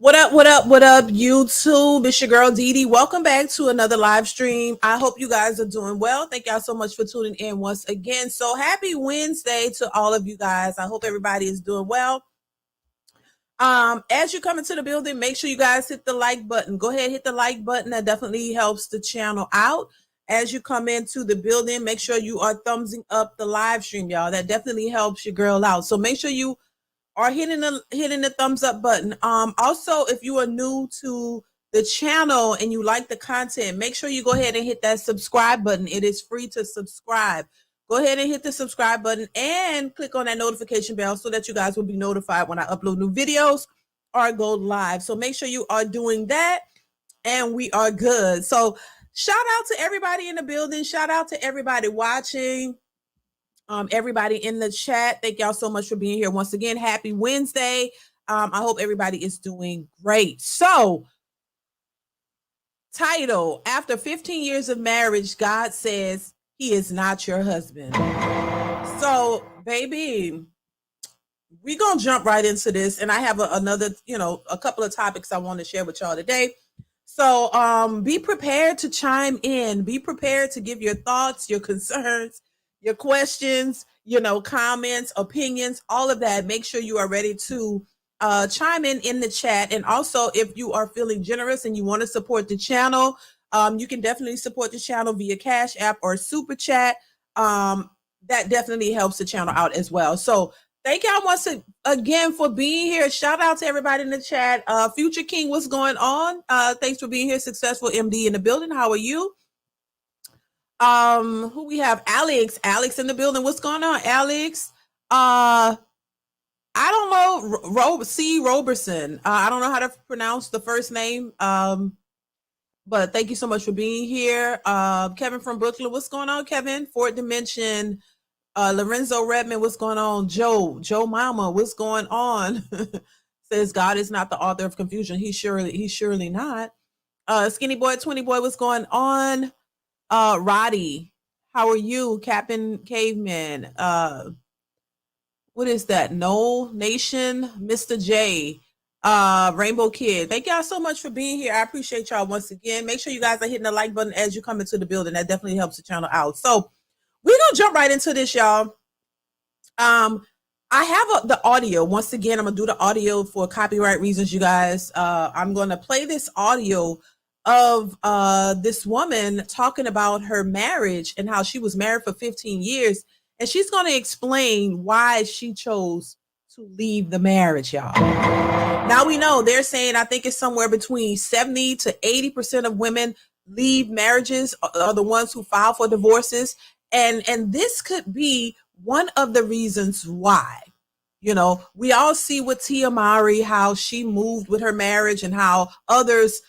What up, YouTube? It's your girl DeeDee. Welcome back to another live stream. I hope you guys are doing well. Thank y'all so much for tuning in once again. So happy Wednesday to all of you guys. I hope everybody is doing well. As you come into the building, make sure you guys hit the like button. Go ahead, hit the like button. That definitely helps the channel out. As you come into the building, make sure you are thumbsing up the live stream, y'all. That definitely helps your girl out. So make sure you are hitting the thumbs up button. Also, if you are new to the channel and you like the content, make sure you go ahead and hit that subscribe button. It is free to subscribe. Go ahead and hit the subscribe button and click on that notification bell so that you guys will be notified when I upload new videos or go live. So make sure you are doing that and we are good. So shout out to everybody in the building. Shout out to everybody watching. Everybody in the chat, thank y'all so much for being here once again. Happy Wednesday. I hope everybody is doing great. So, title, after 15 years of marriage, God says he is not your husband. So, baby, we're going to jump right into this. And I have a couple of topics I want to share with y'all today. So, be prepared to chime in. Be prepared to give your thoughts, your concerns, your questions, comments, opinions, all of that. Make sure you are ready to chime in the chat. And also, if you are feeling generous and you want to support the channel, you can definitely support the channel via Cash App or Super Chat. That definitely helps the channel out as well. So thank y'all once again for being here. Shout out to everybody in the chat. Future King, what's going on? Thanks for being here. Successful MD in the building. How are you? Who we have? Alex in the building. What's going on, Alex? I don't know. C. Roberson. I don't know how to pronounce the first name. But thank you so much for being here. Kevin from Brooklyn. What's going on, Kevin? Fourth Dimension. Lorenzo Redmond. What's going on? Joe Mama. What's going on? Says God is not the author of confusion. He's surely not. Skinny Boy, 20 Boy. What's going on? Roddy, how are you? Captain Caveman. What is that? No Nation, Mr. J, Rainbow Kid. Thank y'all so much for being here. I appreciate y'all once again. Make sure you guys are hitting the like button as you come into the building. That definitely helps the channel out. So we're gonna jump right into this, y'all. I have the audio. Once again, I'm gonna do the audio for copyright reasons, you guys. I'm gonna play this audio of this woman talking about her marriage and how she was married for 15 years. And she's going to explain why she chose to leave the marriage, y'all. Now we know they're saying, I think it's somewhere between 70 to 80% of women leave marriages are the ones who file for divorces. And this could be one of the reasons why. We all see with Tia Mowry, how she moved with her marriage and how others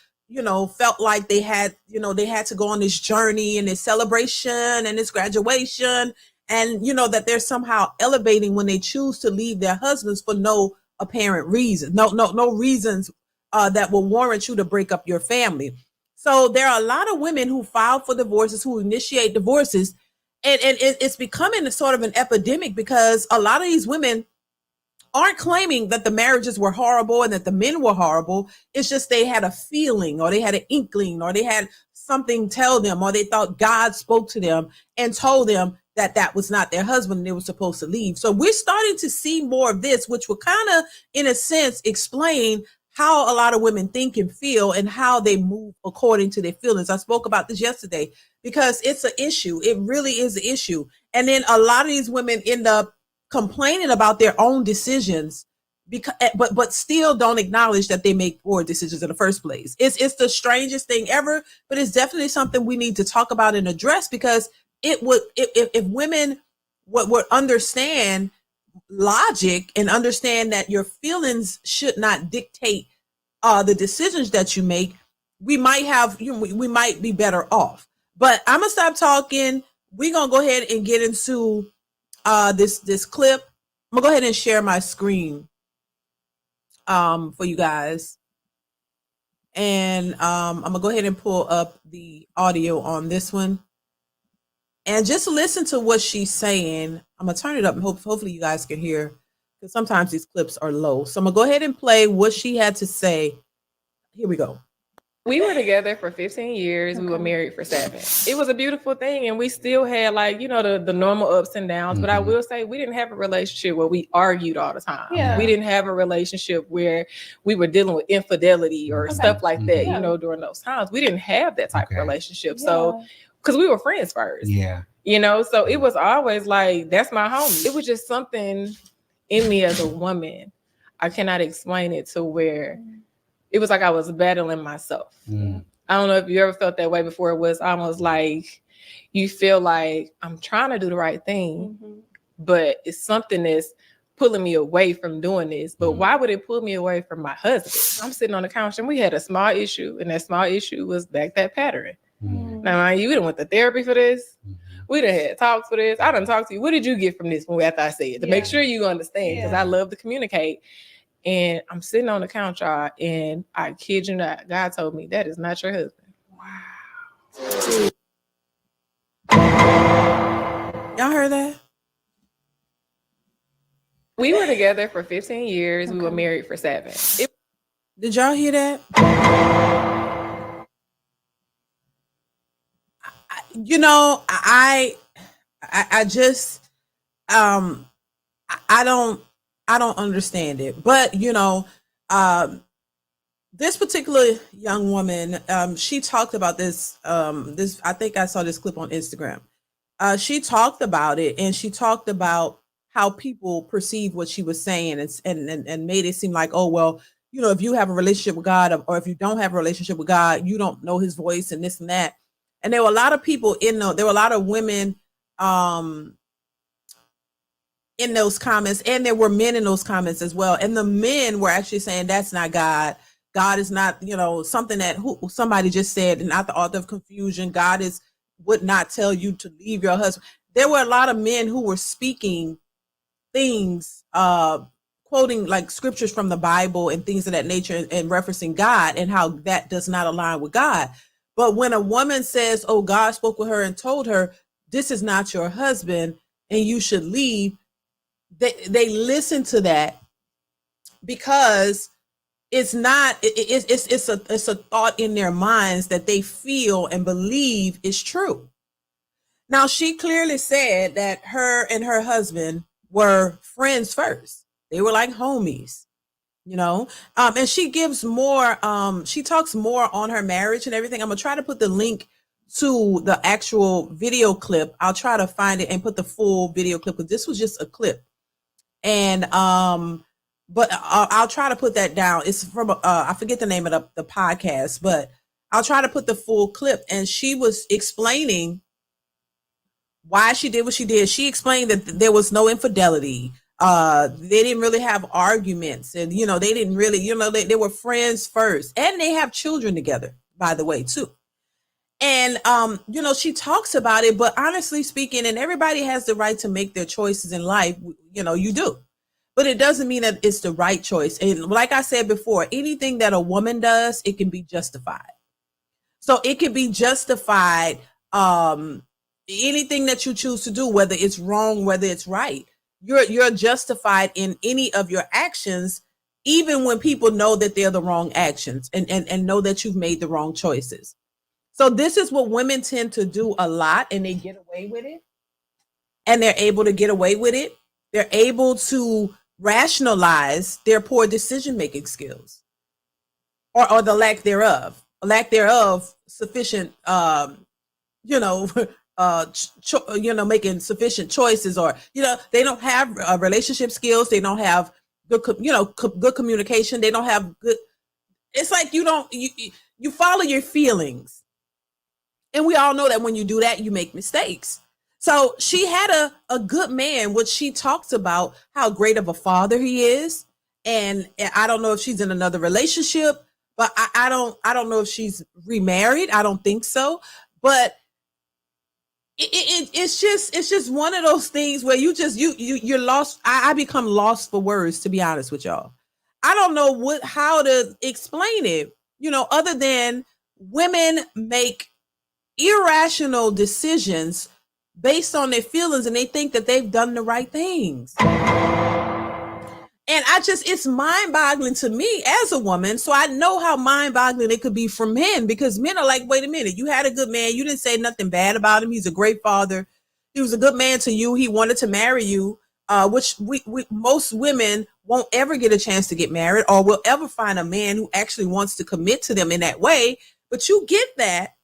felt like they had to go on this journey and this celebration and this graduation, and that they're somehow elevating when they choose to leave their husbands for no apparent reason, no reasons that will warrant you to break up your family. So there are a lot of women who file for divorces, who initiate divorces, and it's becoming a sort of an epidemic, because a lot of these women aren't claiming that the marriages were horrible and that the men were horrible. It's just they had a feeling, or they had an inkling, or they had something tell them, or they thought God spoke to them and told them that that was not their husband and they were supposed to leave. So we're starting to see more of this, which will kind of, in a sense, explain how a lot of women think and feel and how they move according to their feelings. I spoke about this yesterday because it's an issue. It really is an issue. And then a lot of these women end up complaining about their own decisions, but still don't acknowledge that they make poor decisions in the first place. It's the strangest thing ever, but it's definitely something we need to talk about and address, because if women would understand logic and understand that your feelings should not dictate the decisions that you make, we might be better off. But I'm gonna stop talking. We're gonna go ahead and get into this clip. I'm gonna go ahead and share my screen for you guys, and I'm gonna go ahead and pull up the audio on this one and just listen to what she's saying. I'm gonna turn it up and hopefully you guys can hear, because sometimes these clips are low. So I'm gonna go ahead and play what she had to say. Here we go. We were together for 15 years. We were married for 7. It was a beautiful thing. And we still had the normal ups and downs. But I will say we didn't have a relationship where we argued all the time. Yeah. We didn't have a relationship where we were dealing with infidelity or stuff like that, during those times. We didn't have that type of relationship. Yeah. So, because we were friends first. Yeah. So it was always like, that's my homie. It was just something in me as a woman. I cannot explain it to where it was like I was battling myself. I don't know if you ever felt that way before. It was almost like you feel like I'm trying to do the right thing, but it's something that's pulling me away from doing this. But why would it pull me away from my husband? I'm sitting on the couch and we had a small issue, and that small issue was back that pattern. Now, you done went to therapy for this. We done had talks for this. I done talked to you. What did you get from this after I said it? To make sure you understand, because I love to communicate. And I'm sitting on the couch, y'all, and I kid you not, God told me that is not your husband. Wow. Y'all heard that? We were together for 15 years. We were married for 7. Did y'all hear that? I just I don't understand it. But this particular young woman, she talked about this. I think I saw this clip on Instagram. She talked about it, and she talked about how people perceive what she was saying, and made it seem like, oh well, if you have a relationship with God, or if you don't have a relationship with God, you don't know His voice, and this and that. And there were a lot of people there were a lot of women in those comments, and there were men in those comments as well. And the men were actually saying that's not God. God is not, something that somebody just said, and not the author of confusion. God would not tell you to leave your husband. There were a lot of men who were speaking things, quoting like scriptures from the Bible and things of that nature, and referencing God and how that does not align with God. But when a woman says, oh, God spoke with her and told her, this is not your husband and you should leave, they listen to that because it's not, it's a thought in their minds that they feel and believe is true. Now, she clearly said that her and her husband were friends first. They were like homies. And she gives more, she talks more on her marriage and everything. I'm gonna try to put the link to the actual video clip. I'll try to find it and put the full video clip, because this was just a clip. And but I'll try to put that down. It's from I forget the name of the podcast, but I'll try to put the full clip. And she was explaining why she did what she did. She explained that there was no infidelity. They didn't really have arguments, and they didn't really, they were friends first, and they have children together, by the way, too. And she talks about it, but honestly speaking, and everybody has the right to make their choices in life, you do, but it doesn't mean that it's the right choice. And like I said before, anything that a woman does, it can be justified. So it can be justified, anything that you choose to do, whether it's wrong, whether it's right. You're justified in any of your actions, even when people know that they're the wrong actions, and know that you've made the wrong choices. So this is what women tend to do a lot, and they get away with it. And they're able to get away with it. They're able to rationalize their poor decision-making skills, or the lack thereof. Sufficient, making sufficient choices, or they don't have relationship skills. They don't have good, good communication. They don't have good. It's like you follow your feelings, and we all know that when you do that, you make mistakes. So she had a good man, which she talks about how great of a father he is, and I don't know if she's in another relationship, but I don't know if she's remarried. I don't think so, but. It's just one of those things where you're lost. I become lost for words, to be honest with y'all. I don't know how to explain it, other than women make irrational decisions based on their feelings, and they think that they've done the right things. And it's mind-boggling to me as a woman. So I know how mind-boggling it could be for men, because men are like, wait a minute, you had a good man. You didn't say nothing bad about him. He's a great father. He was a good man to you. He wanted to marry you, which we most women won't ever get a chance to get married, or will ever find a man who actually wants to commit to them in that way. But you get that.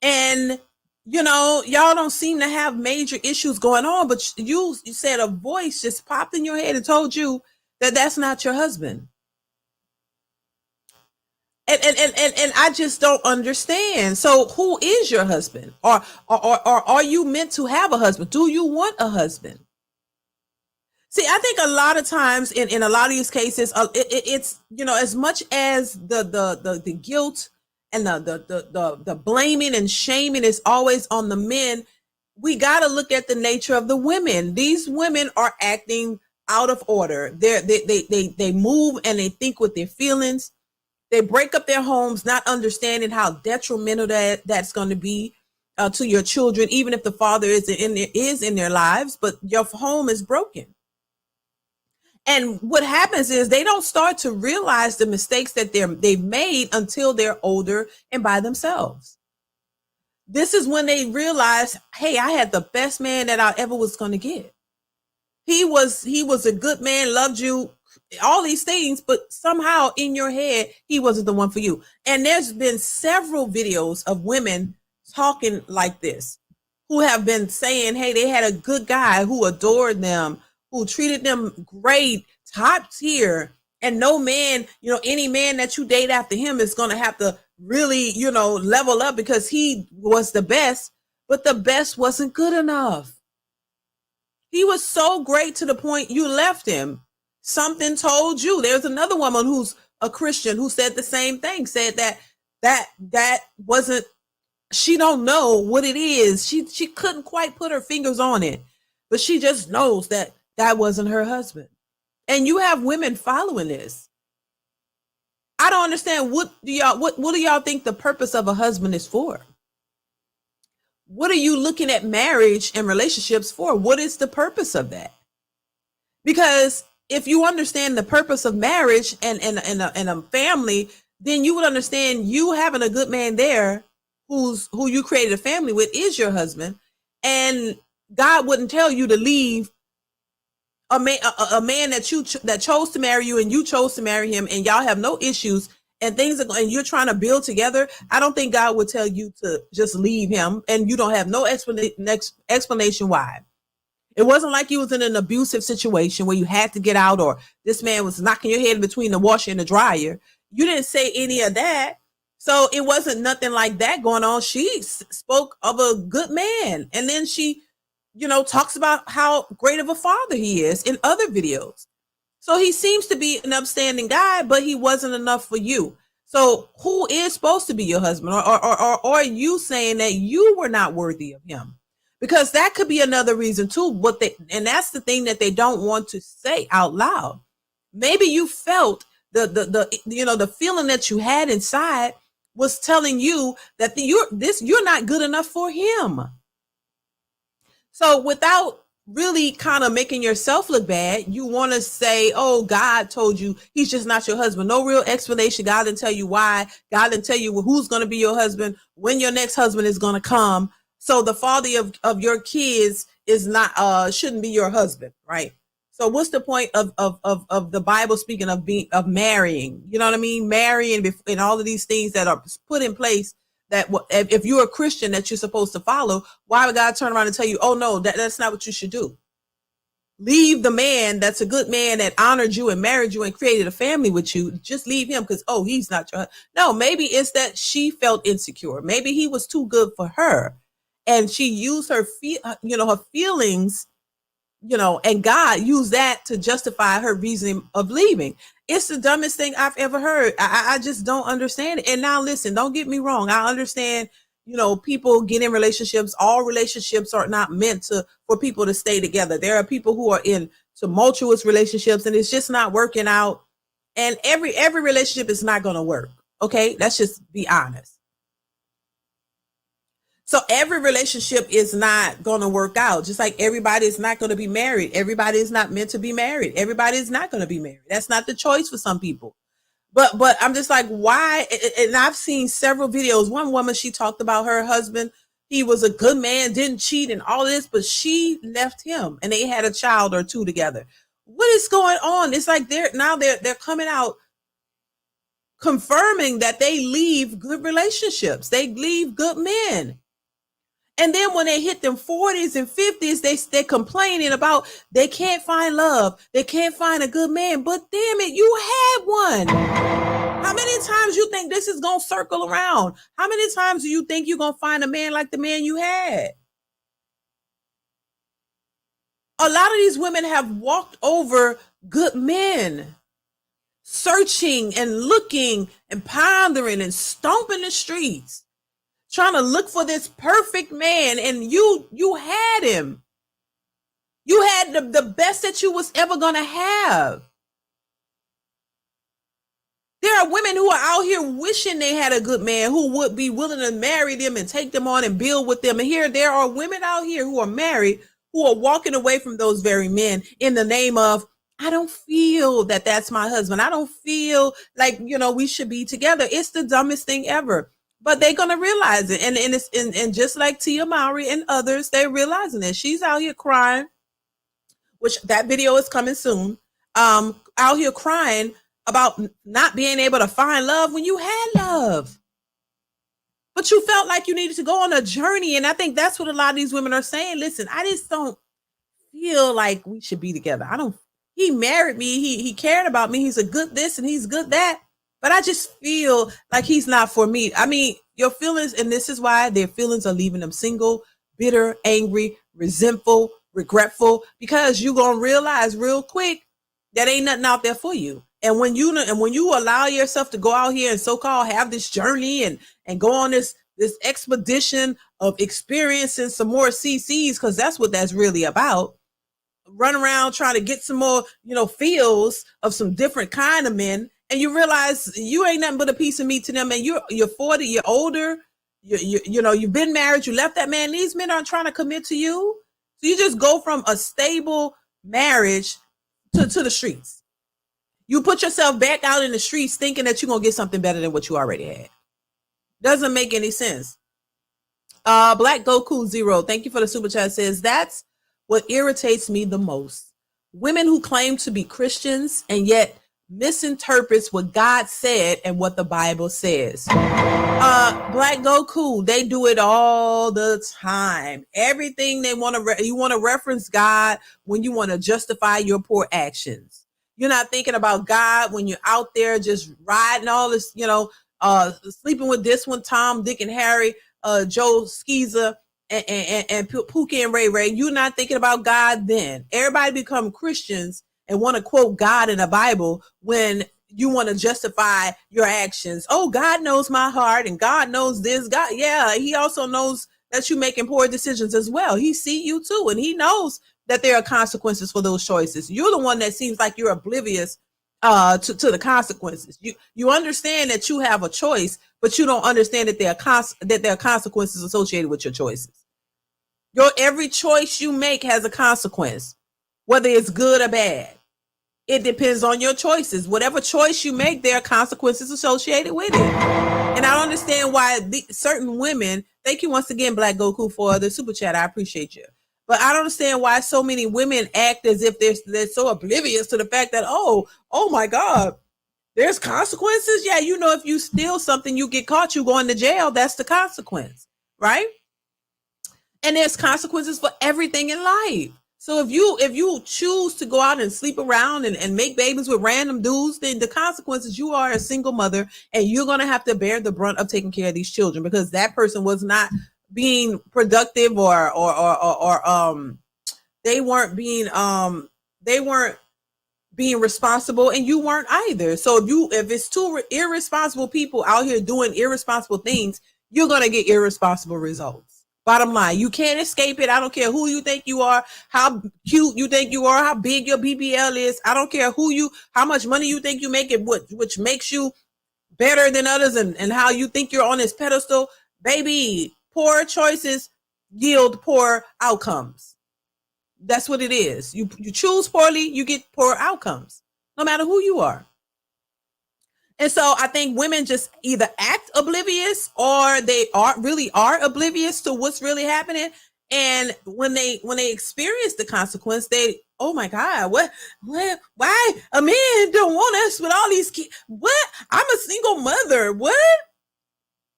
And y'all don't seem to have major issues going on, but you said a voice just popped in your head and told you that that's not your husband. And I just don't understand. So who is your husband? Or are you meant to have a husband? Do you want a husband? See, I think a lot of times in a lot of these cases, it's, as much as the guilt and the blaming and shaming is always on the men, we got to look at the nature of the women. These women are acting out of order. They move and they think with their feelings. They break up their homes, not understanding how detrimental that's going to be to your children, even if the father is in their lives, but your home is broken. And what happens is they don't start to realize the mistakes that they've made until they're older and by themselves. This is when they realize, hey, I had the best man that I ever was going to get. He was a good man, loved you, all these things, but somehow in your head, he wasn't the one for you. And there's been several videos of women talking like this, who have been saying, hey, they had a good guy who adored them, who treated them great, top tier, and no man, any man that you date after him is going to have to really, level up because he was the best, but the best wasn't good enough. He was so great to the point you left him. Something told you. There's another woman who's a Christian who said the same thing, said that wasn't, she don't know what it is. She couldn't quite put her fingers on it, but she just knows that wasn't her husband. And you have women following this. I don't understand. What do y'all think the purpose of a husband is for? What are you looking at marriage and relationships for? What is the purpose of that? Because if you understand the purpose of marriage and a family, then you would understand you having a good man there who you created a family with is your husband. And God wouldn't tell you to leave a man that chose to marry you and you chose to marry him, and y'all have no issues and and you're trying to build together. I don't think God would tell you to just leave him and you don't have no explanation why. It wasn't like you was in an abusive situation where you had to get out, or this man was knocking your head between the washer and the dryer. You didn't say any of that. So it wasn't nothing like that going on. She spoke of a good man. And then she, talks about how great of a father he is in other videos. So he seems to be an upstanding guy, but he wasn't enough for you. So who is supposed to be your husband? Or are you saying that you were not worthy of him? Because that could be another reason too. And that's the thing that they don't want to say out loud. Maybe you felt the feeling that you had inside was telling you that you're not good enough for him. So without really kind of making yourself look bad, you want to say, oh, God told you he's just not your husband. No real explanation. God didn't tell you why. God didn't tell you who's going to be your husband, when your next husband is going to come. So the father of your kids is not shouldn't be your husband, right? So what's the point of the Bible speaking of marrying? You know what I mean? Marrying and all of these things that are put in place that if you're a Christian that you're supposed to follow, why would God turn around and tell you, oh no, that's not what you should do? Leave the man that's a good man that honored you and married you and created a family with you. Just leave him because, oh, he's not your husband. No, maybe it's that she felt insecure. Maybe he was too good for her. And she used her feelings, and God used that to justify her reason of leaving. It's the dumbest thing I've ever heard. I just don't understand it. And now listen, don't get me wrong. I understand, people get in relationships. All relationships are not meant for people to stay together. There are people who are in tumultuous relationships and it's just not working out. And every relationship is not going to work. Okay. Let's just be honest. So every relationship is not going to work out. Just like everybody is not going to be married. Everybody is not meant to be married. Everybody is not going to be married. That's not the choice for some people. But I'm just like, why? And I've seen several videos. One woman, she talked about her husband. He was a good man, didn't cheat and all this, but she left him and they had a child or two together. What is going on? It's like they're coming out confirming that they leave good relationships. They leave good men. And then when they hit them 40s and 50s, they're complaining about they can't find love. They can't find a good man. But damn it, you had one. How many times you think this is going to circle around? How many times do you think you're going to find a man like the man you had? A lot of these women have walked over good men, searching and looking and pondering and stomping the streets, trying to look for this perfect man, and you had him. You had the best that you was ever gonna have. There are women who are out here wishing they had a good man who would be willing to marry them and take them on and build with them. And here there are women out here who are married who are walking away from those very men in the name of, I don't feel that that's my husband. I don't feel like, we should be together. It's the dumbest thing ever. But they're going to realize it. And just like Tia Mowry and others, they're realizing it. She's out here crying, which that video is coming soon, out here crying about not being able to find love when you had love. But you felt like you needed to go on a journey. And I think that's what a lot of these women are saying. Listen, I just don't feel like we should be together. He married me. He cared about me. He's a good this and he's good that. But I just feel like he's not for me. I mean, your feelings, and this is why their feelings are leaving them single, bitter, angry, resentful, regretful, because you're going to realize real quick that ain't nothing out there for you. And when you allow yourself to go out here and so-called have this journey and go on this expedition of experiencing some more CCs, because that's what that's really about. Run around trying to get some more, feels of some different kind of men. And you realize you ain't nothing but a piece of meat to them. And you're 40, you're older, you've been married, you left that man. These men aren't trying to commit to you. So you just go from a stable marriage to the streets. You put yourself back out in the streets thinking that you're going to get something better than what you already had. Doesn't make any sense. Black Goku Zero, thank you for the super chat, says, that's what irritates me the most. Women who claim to be Christians and yet misinterprets what God said and what the Bible says. Black Goku, they do it all the time. Everything they want to, you want to reference God when you want to justify your poor actions. You're not thinking about God when you're out there just riding all this, sleeping with this one, Tom, Dick, and Harry, Joe Skeezer, and Pookie and Ray Ray. You're not thinking about God then. Everybody become Christians and want to quote God in the Bible when you want to justify your actions. Oh, God knows my heart and God knows this. God, yeah, he also knows that you're making poor decisions as well. He see you too, and he knows that there are consequences for those choices. You're the one that seems like you're oblivious to the consequences. You understand that you have a choice, but you don't understand that there are consequences associated with your choices. Every choice you make has a consequence, whether it's good or bad. It depends on your choices. Whatever choice you make, there are consequences associated with it. And I don't understand why certain women, thank you once again, Black Goku, for the super chat. I appreciate you. But I don't understand why so many women act as if they're so oblivious to the fact that, oh my God, there's consequences. Yeah, if you steal something, you get caught, you go into jail. That's the consequence, right? And there's consequences for everything in life. So if you choose to go out and sleep around and make babies with random dudes, then the consequences, you are a single mother and you're going to have to bear the brunt of taking care of these children because that person was not being productive or they weren't being responsible and you weren't either. So if it's two irresponsible people out here doing irresponsible things, you're going to get irresponsible results. Bottom line, you can't escape it. I don't care who you think you are, how cute you think you are, how big your BBL is. I don't care how much money you think you make it, which makes you better than others and how you think you're on this pedestal. Baby, Poor choices yield poor outcomes. That's what it is. You choose poorly, you get poor outcomes, no matter who you are. And so I think women just either act oblivious or they are oblivious to what's really happening. And when they experience the consequence, they, oh my God, what, why a man don't want us with all these kids? What? I'm a single mother. What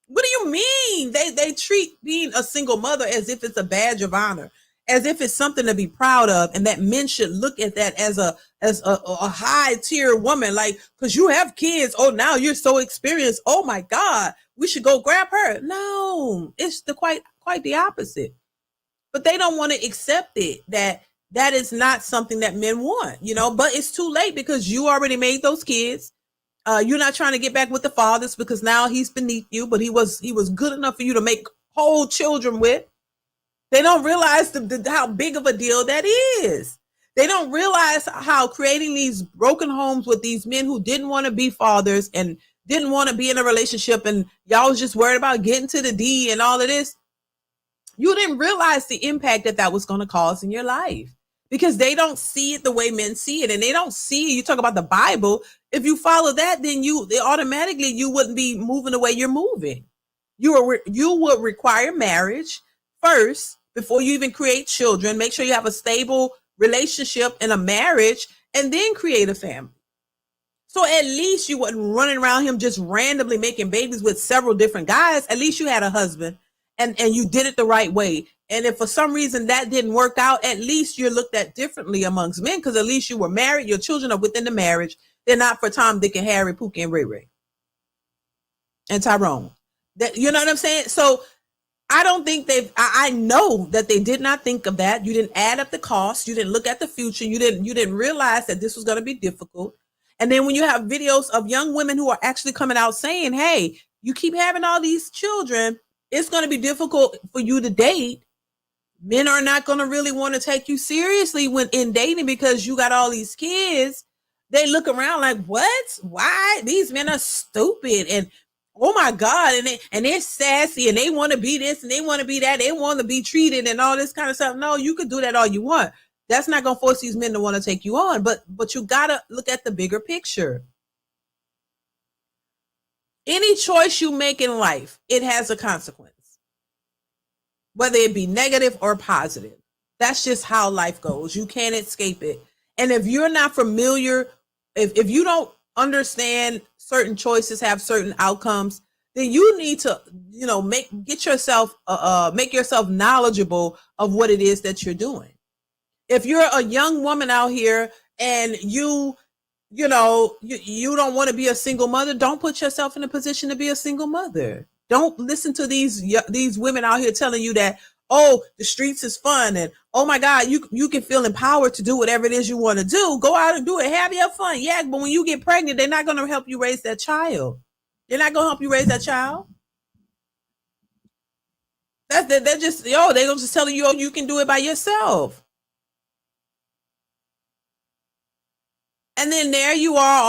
do you mean? They treat being a single mother as if it's a badge of honor, as if it's something to be proud of, and that men should look at that as a high tier woman, like, because you have kids, oh, now you're so experienced, oh my God, we should go grab her. No, it's quite the opposite. But they don't want to accept it, that is not something that men want, but it's too late because you already made those kids. You're not trying to get back with the fathers because now he's beneath you, but he was good enough for you to make whole children with. They don't realize how big of a deal that is. They don't realize how creating these broken homes with these men who didn't want to be fathers and didn't want to be in a relationship, and y'all was just worried about getting to the D and all of this. You didn't realize the impact that was going to cause in your life because they don't see it the way men see it. And they don't see, you talk about the Bible. If you follow that, then automatically you wouldn't be moving the way you're moving. You would require marriage first before you even create children. Make sure you have a stable relationship and a marriage, and then create a family. So at least you wasn't running around him just randomly making babies with several different guys. At least you had a husband and you did it the right way. And if for some reason that didn't work out, at least you're looked at differently amongst men, because at least you were married. Your children are within the marriage. They're not for Tom, Dick, and Harry, Pookie, and Ray Ray, and Tyrone. That, you know what I'm saying? So I don't think I know that they did not think of that. You didn't add up the cost. You didn't look at the future. You didn't realize that this was going to be difficult. And then when you have videos of young women who are actually coming out saying, hey, you keep having all these children, it's going to be difficult for you to date. Men are not going to really want to take you seriously when in dating because you got all these kids. They look around like, what? Why? These men are stupid. And oh my God. And they're sassy and they want to be this and they want to be that. They want to be treated and all this kind of stuff. No, you could do that all you want. That's not going to force these men to want to take you on. But you got to look at the bigger picture. Any choice you make in life, it has a consequence, whether it be negative or positive. That's just how life goes. You can't escape it. And if you're not familiar, if you don't understand certain choices have certain outcomes, then you need to, make yourself knowledgeable of what it is that you're doing. If you're a young woman out here and you don't want to be a single mother, don't put yourself in a position to be a single mother. Don't listen to these women out here telling you that, oh, the streets is fun and oh my God, you can feel empowered to do whatever it is you want to do. Go out and do it. Have your fun. Yeah, but when you get pregnant, they're not going to help you raise that child. They're not going to help you raise that child. They're just, they're going to just tell you, oh, you can do it by yourself. And then there you are,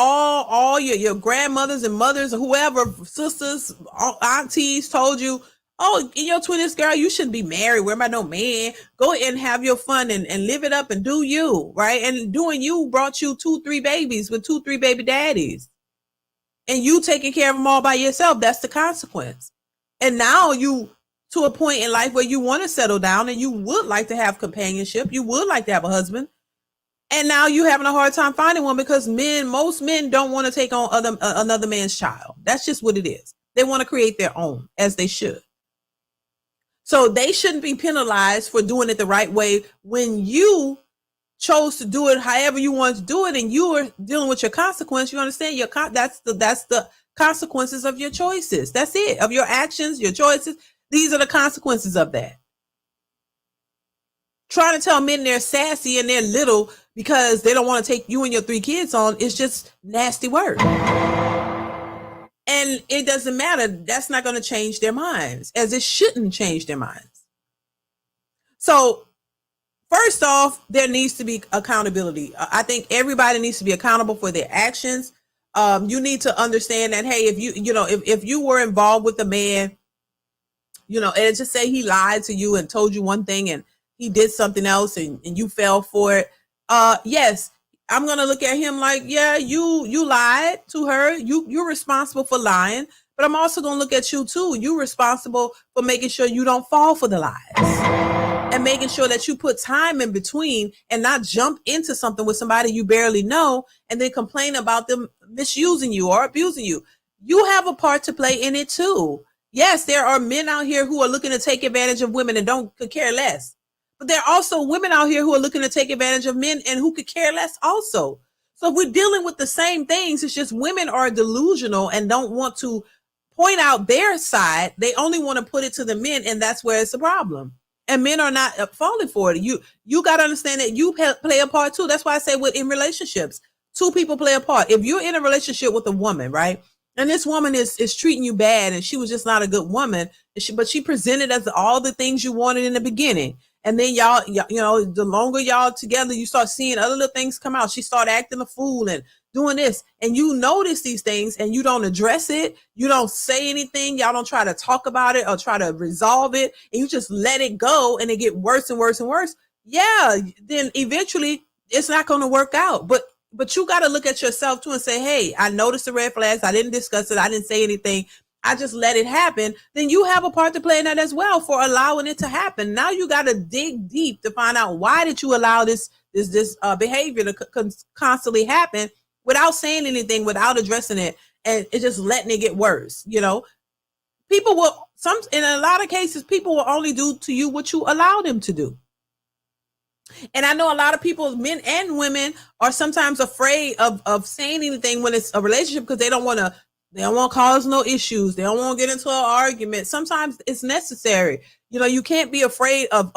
all your grandmothers and mothers or whoever, sisters, aunties told you, oh, in your 20s, girl, you shouldn't be married. Where about no man? Go ahead and have your fun and live it up and do you, right? And doing you brought you 2-3 babies with 2-3 baby daddies. And you taking care of them all by yourself. That's the consequence. And now you to a point in life where you want to settle down and you would like to have companionship. You would like to have a husband. And now you're having a hard time finding one because most men don't want to take on another man's child. That's just what it is. They want to create their own, as they should. So they shouldn't be penalized for doing it the right way when you chose to do it however you want to do it, and you are dealing with your consequence. You understand? That's the consequences of your choices. That's it. Of your actions, your choices. These are the consequences of that. Trying to tell men they're sassy and they're little because they don't want to take you and your 3 kids on is just nasty work. And it doesn't matter. That's not going to change their minds, as it shouldn't change their minds. So first off, there needs to be accountability. I think everybody needs to be accountable for their actions. You need to understand that, hey, if you were involved with a man, and just say he lied to you and told you one thing and he did something else and you fell for it. Yes, I'm going to look at him like, yeah, you lied to her. You're responsible for lying, but I'm also going to look at you too. You're responsible for making sure you don't fall for the lies and making sure that you put time in between and not jump into something with somebody you barely know and then complain about them misusing you or abusing you. You have a part to play in it too. Yes, there are men out here who are looking to take advantage of women and could care less. But there are also women out here who are looking to take advantage of men and who could care less also. So if we're dealing with the same things, it's just women are delusional and don't want to point out their side. They only want to put it to the men, and that's where it's a problem. And men are not falling for it. You got to understand that you play a part too. That's why I say in relationships, two people play a part. If you're in a relationship with a woman, right? And this woman is treating you bad and she was just not a good woman, but she presented as all the things you wanted in the beginning. And then y'all, the longer y'all together, you start seeing other little things come out. She started acting a fool and doing this. And you notice these things and you don't address it. You don't say anything. Y'all don't try to talk about it or try to resolve it. And you just let it go and it get worse and worse and worse. Yeah, then eventually it's not going to work out. But you got to look at yourself too and say, hey, I noticed the red flags. I didn't discuss it. I didn't say anything. I just let it happen. Then you have a part to play in that as well for allowing it to happen. Now you got to dig deep to find out why did you allow this behavior to constantly happen without saying anything, without addressing it, and it's just letting it get worse. People will in a lot of cases, people will only do to you what you allow them to do. And I know a lot of people, men and women, are sometimes afraid of saying anything when it's a relationship because they don't want to cause no issues. They don't want to get into an argument. Sometimes it's necessary. You can't be afraid of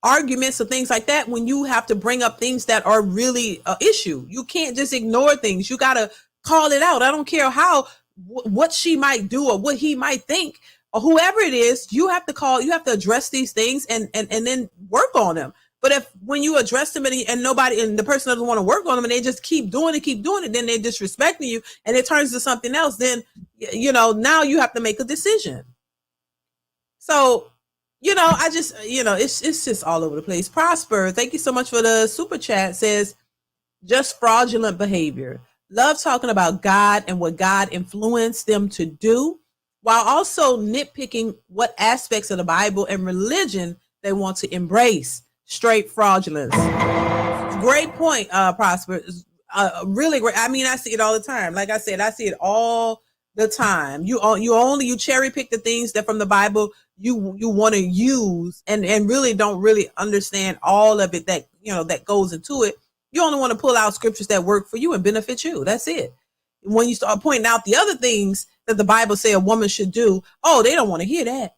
arguments or things like that when you have to bring up things that are really an issue. You can't just ignore things. You got to call it out. I don't care what she might do or what he might think. Or whoever it is, you have to address these things and then work on them. But when you address them and the person doesn't want to work on them and they just keep doing it, then they're disrespecting you and it turns to something else, then, now you have to make a decision. So, I just, it's just all over the place. Prosper, thank you so much for the super chat, says, just fraudulent behavior. Love talking about God and what God influenced them to do, while also nitpicking what aspects of the Bible and religion they want to embrace. Straight fraudulence. Great point, Prosper. Really great. I mean, I see it all the time. Like I said, I see it all the time. You cherry pick the things that from the Bible you want to use and really don't really understand all of it that that goes into it. You only want to pull out scriptures that work for you and benefit you. That's it. When you start pointing out the other things that the Bible say a woman should do, they don't want to hear that.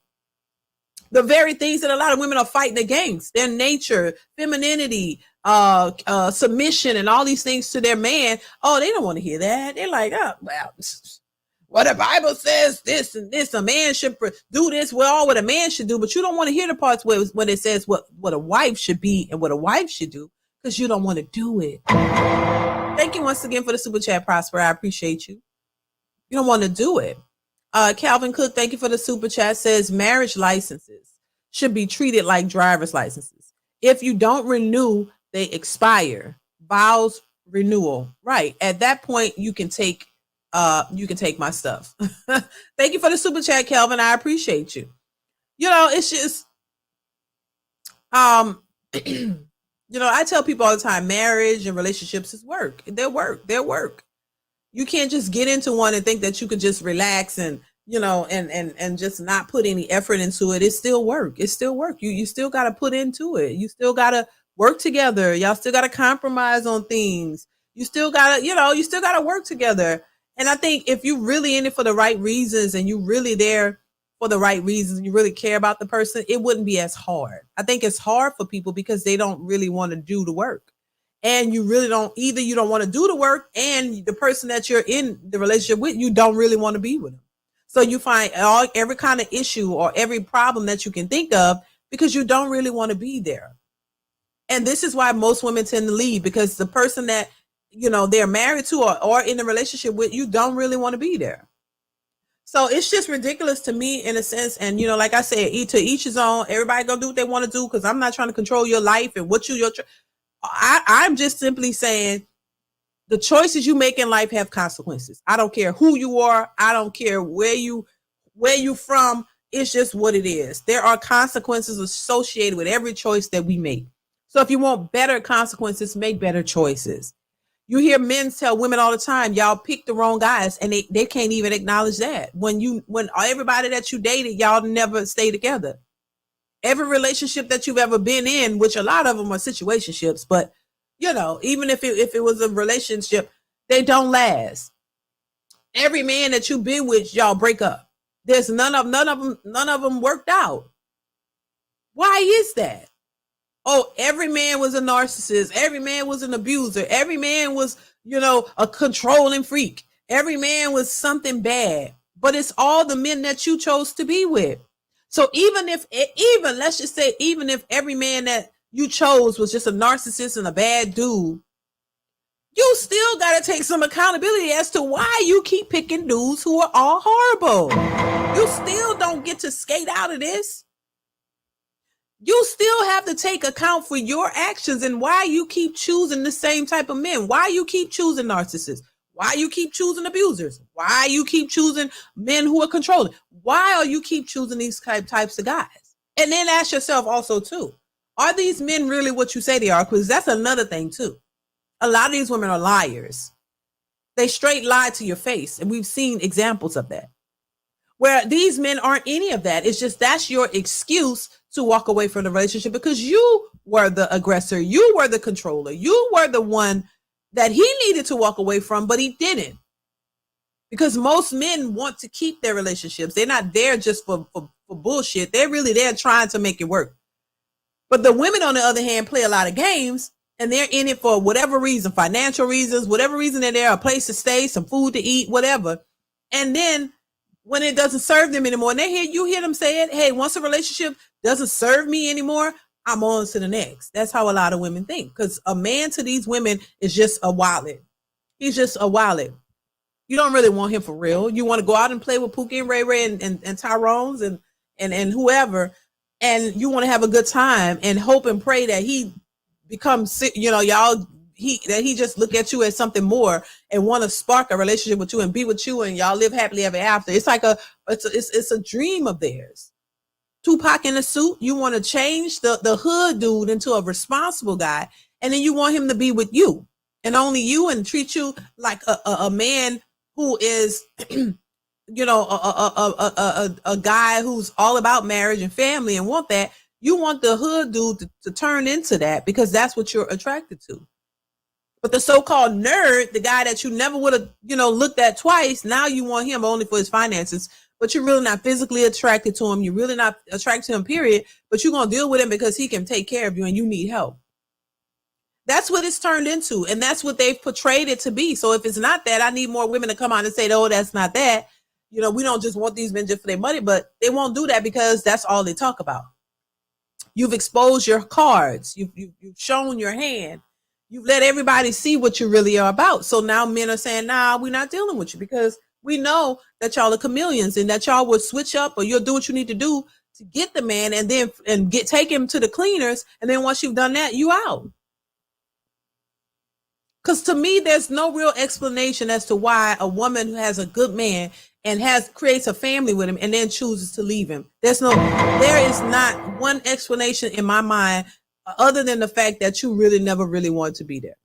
The very things that a lot of women are fighting against, their nature, femininity, submission, and all these things to their man. They don't want to hear that. They're like, well, the Bible says this and this. A man should do this. Well, what a man should do, but you don't want to hear the parts where it says what a wife should be and what a wife should do because you don't want to do it. Thank you once again for the super chat, Prosper. I appreciate you. You don't want to do it. Calvin Cook, thank you for the super chat, says marriage licenses should be treated like driver's licenses. If you don't renew, they expire. Vows renewal. Right. At that point, you can take my stuff. Thank you for the super chat, Calvin. I appreciate you. It's just I tell people all the time, marriage and relationships is work. They're work. You can't just get into one and think that you could just relax and just not put any effort into it. It's still work. You still got to put into it. You still got to work together. Y'all still got to compromise on things. You still got to work together. And I think if you really in it for the right reasons and you really there for the right reasons, you really care about the person, it wouldn't be as hard. I think it's hard for people because they don't really want to do the work. And you really don't want to do the work, and the person that you're in the relationship with, you don't really want to be with them. So you find every kind of issue or every problem that you can think of because you don't really want to be there. And this is why most women tend to leave, because the person that they're married to or in a relationship with, you don't really want to be there. So it's just ridiculous to me in a sense. And, you know, like I said, to each his own. Everybody gonna do what they want to do, because I'm not trying to control your life and what I'm just simply saying the choices you make in life have consequences. I don't care who you are. I don't care where you from. It's just what it is. There are consequences associated with every choice that we make. So if you want better consequences, make better choices. You hear men tell women all the time, y'all pick the wrong guys, and they can't even acknowledge that. When everybody that you dated, y'all never stay together. Every relationship that you've ever been in, which a lot of them are situationships, but you know, even if it was a relationship, they don't last. Every man that you've been with, y'all break up. There's none of them worked out. Why is that? Oh, every man was a narcissist. Every man was an abuser. Every man was, you know, a controlling freak. Every man was something bad. But it's all the men that you chose to be with. So let's just say, even if every man that you chose was just a narcissist and a bad dude, you still got to take some accountability as to why you keep picking dudes who are all horrible. You still don't get to skate out of this. You still have to take account for your actions and why you keep choosing the same type of men. Why you keep choosing narcissists. Why you keep choosing abusers. Why you keep choosing men who are controlling. Why are you keep choosing these types of guys? And then ask yourself also too, are these men really what you say they are? Because that's another thing too. A lot of these women are liars. They straight lie to your face. And we've seen examples of that. Where these men aren't any of that. It's just that's your excuse to walk away from the relationship because you were the aggressor. You were the controller. You were the one that he needed to walk away from, but he didn't. Because most men want to keep their relationships. They're not there just for bullshit. They're really there trying to make it work. But the women, on the other hand, play a lot of games, and they're in it for whatever reason, financial reasons, whatever reason they're there, a place to stay, some food to eat, whatever. And then when it doesn't serve them anymore, and you hear them say it, hey, once a relationship doesn't serve me anymore, I'm on to the next. That's how a lot of women think, because a man to these women is just a wallet. He's just a wallet. You don't really want him for real. You want to go out and play with Pookie and Ray Ray and Tyrone's and whoever, and you want to have a good time and hope and pray that he becomes, you know, that he just look at you as something more and want to spark a relationship with you and be with you and y'all live happily ever after. It's like it's a dream of theirs. Tupac in a suit, you want to change the hood dude into a responsible guy, and then you want him to be with you and only you and treat you like a man who is, you know, a guy who's all about marriage and family and want that. You want the hood dude to turn into that because that's what you're attracted to. But the so-called nerd, the guy that you never would have, you know, looked at twice, now you want him only for his finances, but you're really not physically attracted to him. You're really not attracted to him, period. But you're going to deal with him because he can take care of you and you need help. That's what it's turned into. And that's what they've portrayed it to be. So if it's not that, I need more women to come out and say, oh, that's not that. You know, we don't just want these men just for their money, but they won't do that because that's all they talk about. You've exposed your cards. You've shown your hand. You've let everybody see what you really are about. So now men are saying, nah, we're not dealing with you because we know that y'all are chameleons and that y'all will switch up or you'll do what you need to do to get the man and then take him to the cleaners. And then once you've done that, you out. Because to me, there's no real explanation as to why a woman who has a good man and creates a family with him and then chooses to leave him. There is not one explanation in my mind other than the fact that you really never really wanted to be there.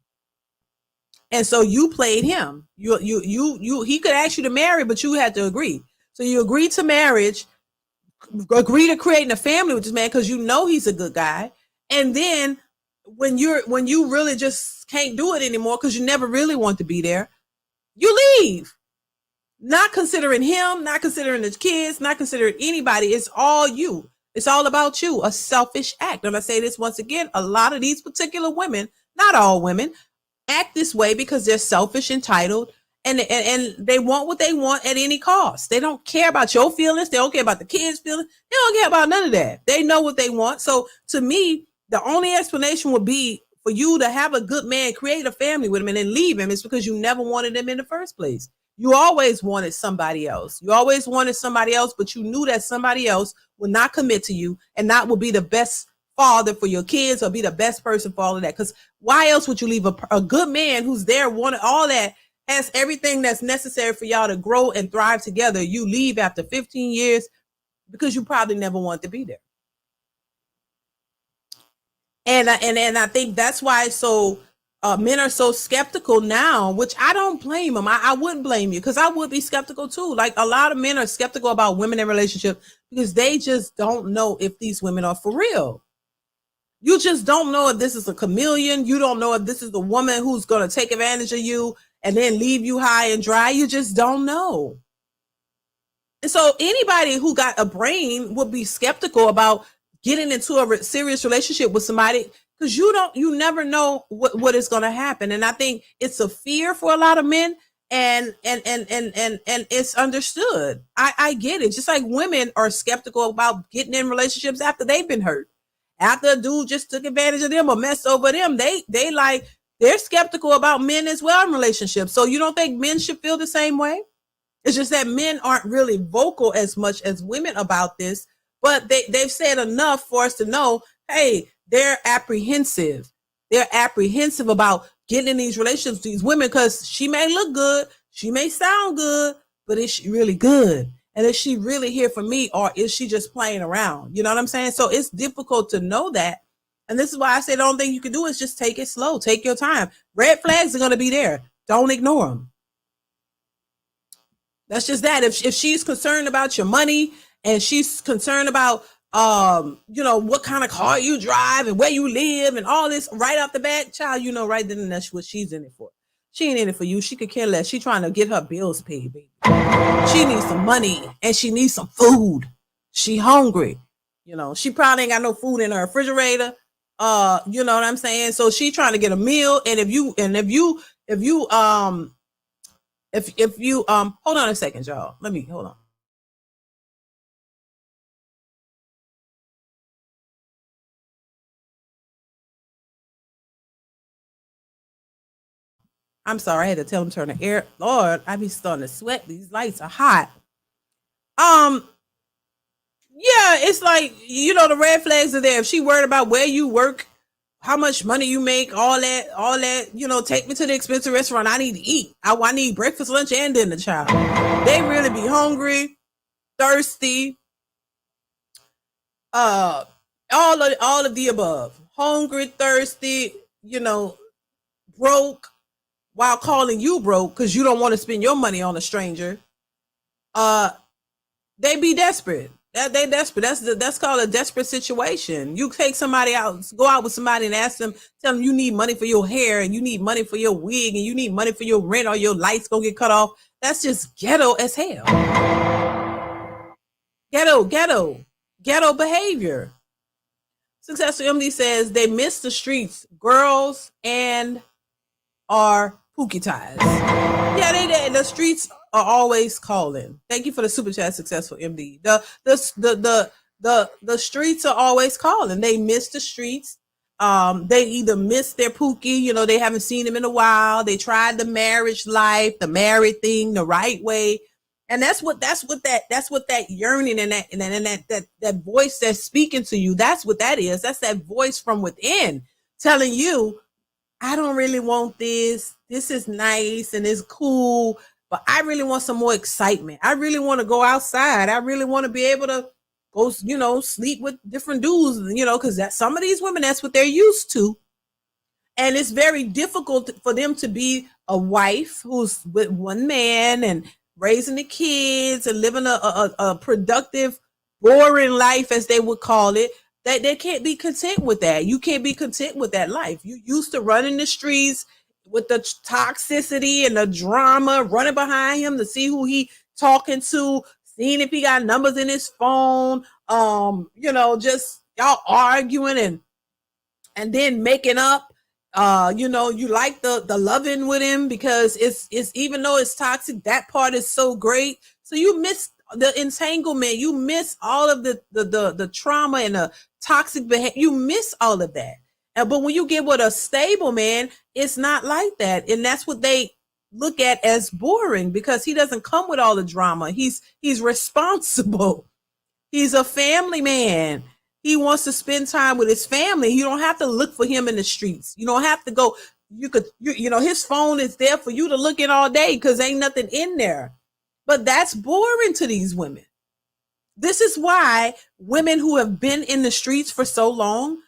And so you played him. He could ask you to marry, but you had to agree. So you agreed to marriage, agree to creating a family with this man because you know he's a good guy. And then when you really just can't do it anymore because you never really want to be there, you leave. Not considering him, not considering his kids, not considering anybody. It's all you. It's all about you. A selfish act. And I say this once again, a lot of these particular women, not all women, act this way because they're selfish, entitled, and they want what they want at any cost. They don't care about your feelings. They don't care about the kids' feelings. They don't care about none of that. They know what they want. So to me, the only explanation would be for you to have a good man, create a family with him, and then leave him is because you never wanted him in the first place. You always wanted somebody else. You always wanted somebody else, but you knew that somebody else would not commit to you and not will be the best father for your kids or be the best person for all of that. Because why else would you leave a good man who's there, wanting all that, has everything that's necessary for y'all to grow and thrive together? You leave after 15 years because you probably never wanted to be there. And I think that's why men are so skeptical now, which I don't blame them. I wouldn't blame you, because I would be skeptical too. Like, a lot of men are skeptical about women in relationships because they just don't know if these women are for real. You just don't know if this is a chameleon. You don't know if this is the woman who's going to take advantage of you and then leave you high and dry. You just don't know. And so anybody who got a brain would be skeptical about getting into a serious relationship with somebody, because you never know what is going to happen. And I think it's a fear for a lot of men, and it's understood. I get it. Just like women are skeptical about getting in relationships after they've been hurt, after a dude just took advantage of them or messed over them. They're skeptical about men as well in relationships. So you don't think men should feel the same way? It's just that men aren't really vocal as much as women about this, but they've said enough for us to know, hey, they're apprehensive. They're apprehensive about getting in these relationships with these women, because she may look good, she may sound good, but is she really good? And is she really here for me, or is she just playing around? You know what I'm saying? So it's difficult to know that. And this is why I say the only thing you can do is just take it slow. Take your time. Red flags are going to be there. Don't ignore them. That's just that. If she's concerned about your money, and she's concerned about what kind of car you drive and where you live and all this right off the bat, child, right then and that's what she's in it for. She ain't in it for you. She could care less. She trying to get her bills paid, baby. She needs some money and she needs some food. She hungry. She probably ain't got no food in her refrigerator. You know what I'm saying? So she trying to get a meal. And if you hold on a second, y'all. Hold on. I'm sorry, I had to tell him to turn the air. Lord, I be starting to sweat. These lights are hot. Yeah, it's like, the red flags are there. If she worried about where you work, how much money you make, all that, take me to the expensive restaurant. I need to eat. I need breakfast, lunch, and dinner, child. They really be hungry, thirsty, all of the above. Hungry, thirsty, broke, while calling you broke because you don't want to spend your money on a stranger. They be desperate. They desperate. That's called a desperate situation. You take somebody out, go out with somebody and tell them you need money for your hair and you need money for your wig and you need money for your rent or your lights gonna get cut off. That's just ghetto as hell. Ghetto behavior. Successful MD says they miss the streets, girls, and are pookie ties. Yeah, the streets are always calling. Thank you for the super chat, Successful MD. The streets are always calling. They miss the streets. They either miss their pookie, they haven't seen him in a while. They tried the marriage life, the married thing, the right way. And that's what that yearning and that voice that's speaking to you, that's what that is. That's that voice from within telling you, I don't really want this. This is nice and it's cool, but I really want some more excitement. I really want to go outside. I really want to be able to go, sleep with different dudes, because some of these women, that's what they're used to. And it's very difficult for them to be a wife who's with one man and raising the kids and living a productive, boring life, as they would call it. They can't be content with that. You can't be content with that life. You used to running the streets with the toxicity and the drama, running behind him to see who he talking to, seeing if he got numbers in his phone, just y'all arguing and then making up. You like the loving with him because it's even though it's toxic, that part is so great. So you miss the entanglement, you miss all of the trauma and the toxic behavior, you miss all of that. But when you get with a stable man, it's not like that. And that's what they look at as boring because he doesn't come with all the drama. He's responsible. He's a family man. He wants to spend time with his family. You don't have to look for him in the streets. You don't have to go. You know, his phone is there for you to look in all day because ain't nothing in there. But that's boring to these women. This is why women who have been in the streets for so long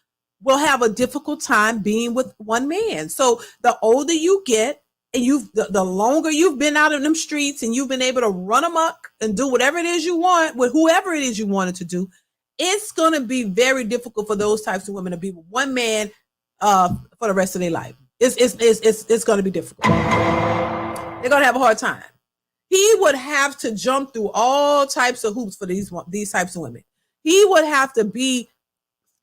will have a difficult time being with one man. So the older you get, and the longer you've been out in them streets and you've been able to run amok and do whatever it is you want with whoever it is you wanted to do, it's going to be very difficult for those types of women to be with one man for the rest of their life. It's going to be difficult. They're going to have a hard time. He would have to jump through all types of hoops for these types of women. He would have to be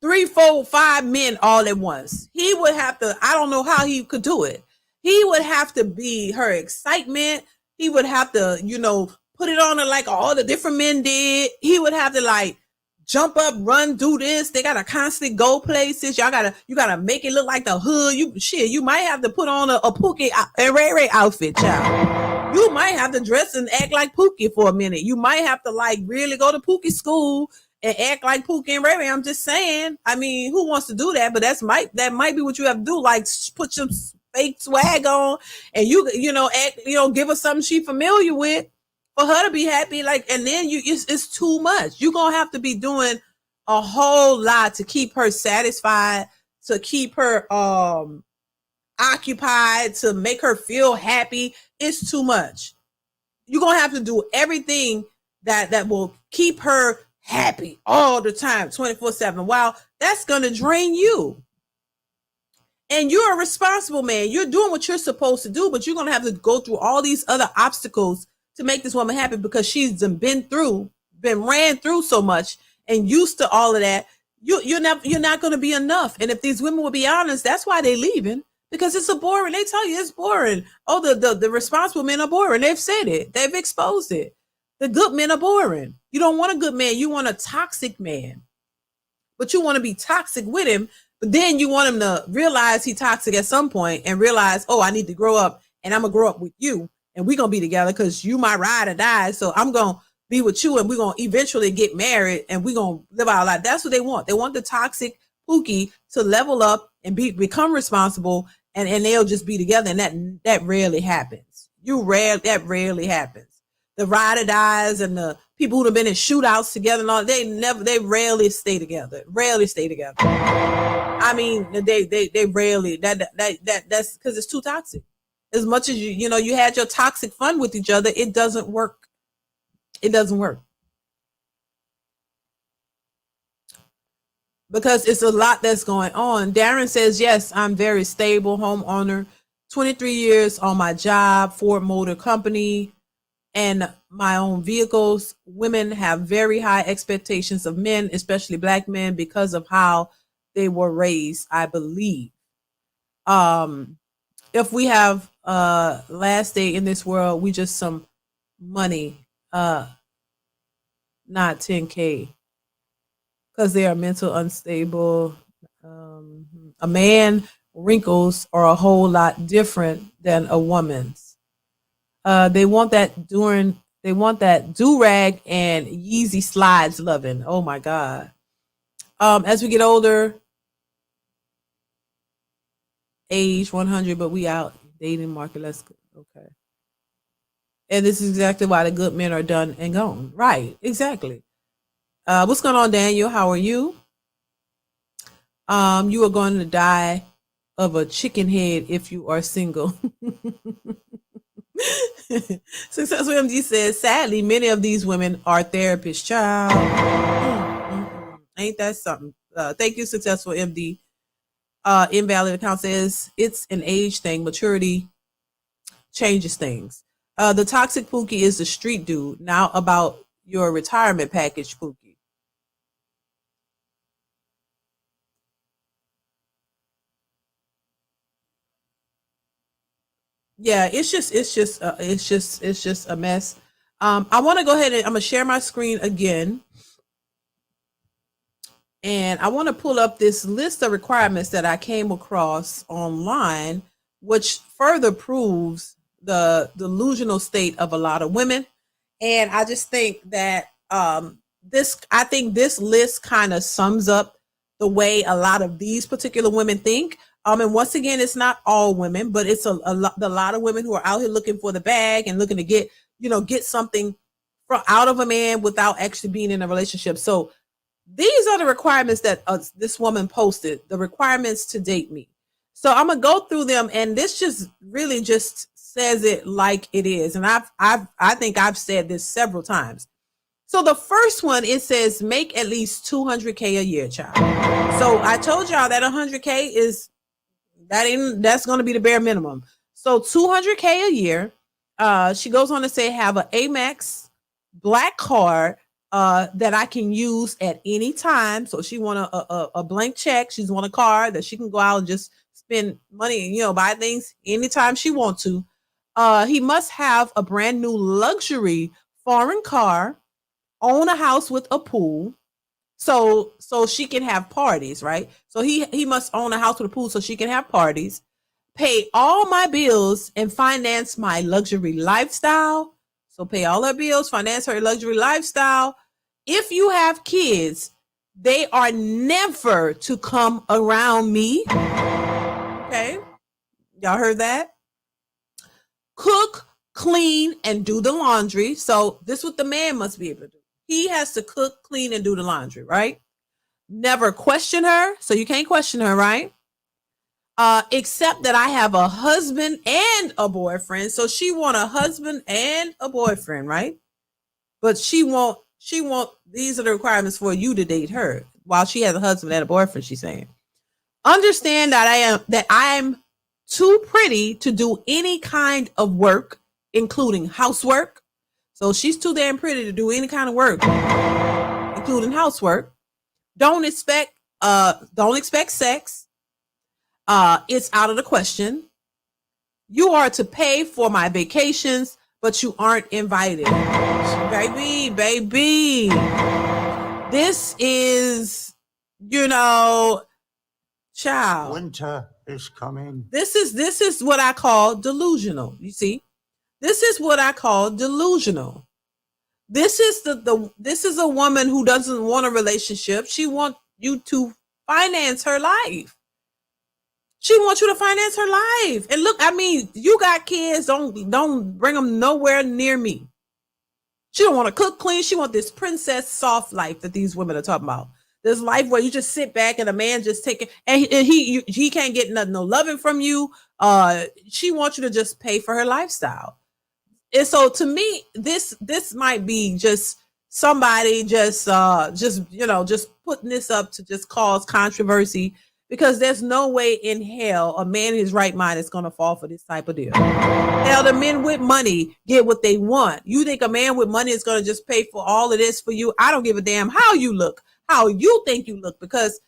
3, 4, 5 men all at once. He would have to, I don't know how he could do it. He would have to be her excitement. He would have to, you know, put it on her like all the different men did. He would have to like jump up, run, do this. They gotta constantly go places. You gotta make it look like the hood. You might have to put on a Pookie and Ray Ray outfit, child. You might have to dress and act like Pookie for a minute. You might have to like really go to Pookie school and act like Pookie and Ray Ray. I'm just saying. I mean, who wants to do that? But that might be what you have to do. Like put some fake swag on and you know act, you know, give her something she familiar with for her to be happy. Like, and then it's too much. You're gonna have to be doing a whole lot to keep her satisfied, to keep her occupied, to make her feel happy. It's too much. You're gonna have to do everything that will keep her happy all the time, 24/7. Wow, that's gonna drain you. And you're a responsible man. You're doing what you're supposed to do, but you're going to have to go through all these other obstacles to make this woman happy because she's been ran through so much and used to all of that. You're not going to be enough. And if these women will be honest, that's why they're leaving, because it's boring. They tell you it's boring. Oh, the responsible men are boring. They've said it. They've exposed it. The good men are boring. You don't want a good man. You want a toxic man, but you want to be toxic with him. But then you want him to realize he's toxic at some point and realize, oh, I need to grow up and I'm going to grow up with you and we're going to be together because you my ride or die. So I'm going to be with you and we're going to eventually get married and we're going to live our life. That's what they want. They want the toxic Pookie to level up and become responsible and they'll just be together. And that rarely happens. That rarely happens. The ride or dies and the people who have been in shootouts together and all, they rarely stay together. I mean, they rarely, that's because it's too toxic. As much as you had your toxic fun with each other, it doesn't work. It doesn't work. Because it's a lot that's going on. Darren says, yes, I'm very stable homeowner, 23 years on my job, Ford Motor Company, and my own vehicles. Women have very high expectations of men, especially black men, because of how they were raised, I believe. If we have last day in this world, we just some money, not 10K, because they are mental unstable. A man wrinkles are a whole lot different than a woman's. They want that do-rag and Yeezy slides loving. Oh my God. As we get older, age 100, but we out dating market. Let's go. Okay. And this is exactly why the good men are done and gone. Right. Exactly. What's going on, Daniel? How are you? You are going to die of a chicken head if you are single. Successful MD says, sadly, many of these women are therapists, child. Ain't that something? Thank you, Successful MD. Invalid account says it's an age thing. Maturity changes things. The toxic Pookie is the street dude. Now about your retirement package, Pookie. Yeah, it's just a mess. I want to go ahead and I'm gonna share my screen again. And I want to pull up this list of requirements that I came across online, which further proves the delusional state of a lot of women. And I just think that I think this list kind of sums up the way a lot of these particular women think. And once again, it's not all women, but it's a lot of women who are out here looking for the bag and looking to get something out of a man without actually being in a relationship. So these are the requirements that this woman posted, the requirements to date me. So I'm gonna go through them, and this just really just says it like it is. And I think I've said this several times. So the first one, it says make at least 200K a year, child. So I told y'all that 100K that's going to be the bare minimum. So 200K a year. She goes on to say have an Amex black card that I can use at any time. So she want a blank check. She's want a card that she can go out and just spend money, buy things anytime she wants to. He must have a brand new luxury foreign car, own a house with a pool, so she can have parties, right? So he must own a house with a pool so she can have parties, pay all my bills, and finance my luxury lifestyle. So pay all her bills, finance her luxury lifestyle. If you have kids, they are never to come around me. Okay, y'all heard that? Cook, clean, and do the laundry. So this is what the man must be able to do. He has to cook, clean, and do the laundry, right? Never question her. So you can't question her, right? Except that I have a husband and a boyfriend. So she want a husband and a boyfriend, right? But she won't, these are the requirements for you to date her while she has a husband and a boyfriend, she's saying. Understand that I'm too pretty to do any kind of work, including housework. So she's too damn pretty to do any kind of work, including housework. Don't expect sex. It's out of the question. You are to pay for my vacations, but you aren't invited. Baby. This is, child. Winter is coming. This is what I call delusional. You see? This is what I call delusional. This is this is a woman who doesn't want a relationship. She wants you to finance her life. She wants you to finance her life. And look, you got kids, don't bring them nowhere near me. She don't want to cook, clean. She want this princess soft life that these women are talking about. This life where you just sit back and a man just take it, and he can't get no loving from you. She wants you to just pay for her lifestyle. And so to me, this might be just somebody just putting this up to just cause controversy, because there's no way in hell a man in his right mind is going to fall for this type of deal. Hell, the men with money get what they want. You think a man with money is going to just pay for all of this for you? I don't give a damn how you look, how you think you look, because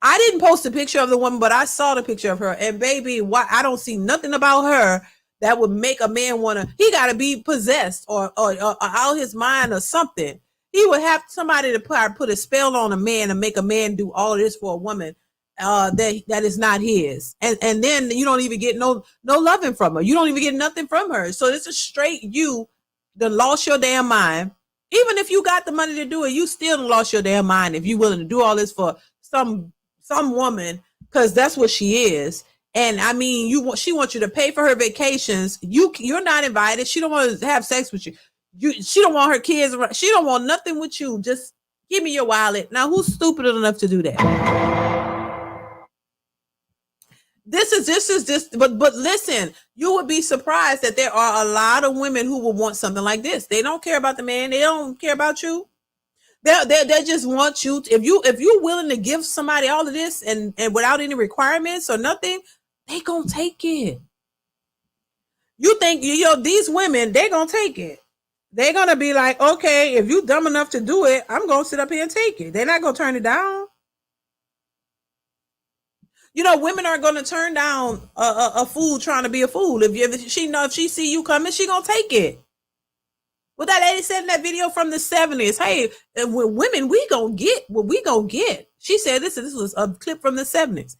I didn't post a picture of the woman, but I saw the picture of her, and baby, I don't see nothing about her that would make a man he got to be possessed or out his mind or something. He would have somebody to put a spell on a man and make a man do all of this for a woman that is not his. And then you don't even get no loving from her. You don't even get nothing from her. So it's a straight you done lost your damn mind. Even if you got the money to do it, you still done lost your damn mind if you willing to do all this for some woman, because that's what she is. And she wants you to pay for her vacations. You're not invited. She don't want to have sex with you. She don't want her kids around. She don't want nothing with you. Just give me your wallet. Now, who's stupid enough to do that? This is but listen, you would be surprised that there are a lot of women who will want something like this. They don't care about the man. They don't care about you. They just want you. If you're willing to give somebody all of this and without any requirements or nothing, they gonna take it. You think these women, they gonna take it. They're gonna be like, okay, if you dumb enough to do it, I'm gonna sit up here and take it. They're not gonna turn it down. Women aren't gonna turn down a fool trying to be a fool. If she see you coming, she gonna take it. What that lady said in that video from the 70s, hey, with women, we gonna get what we gonna get. She said this was a clip from the 70s.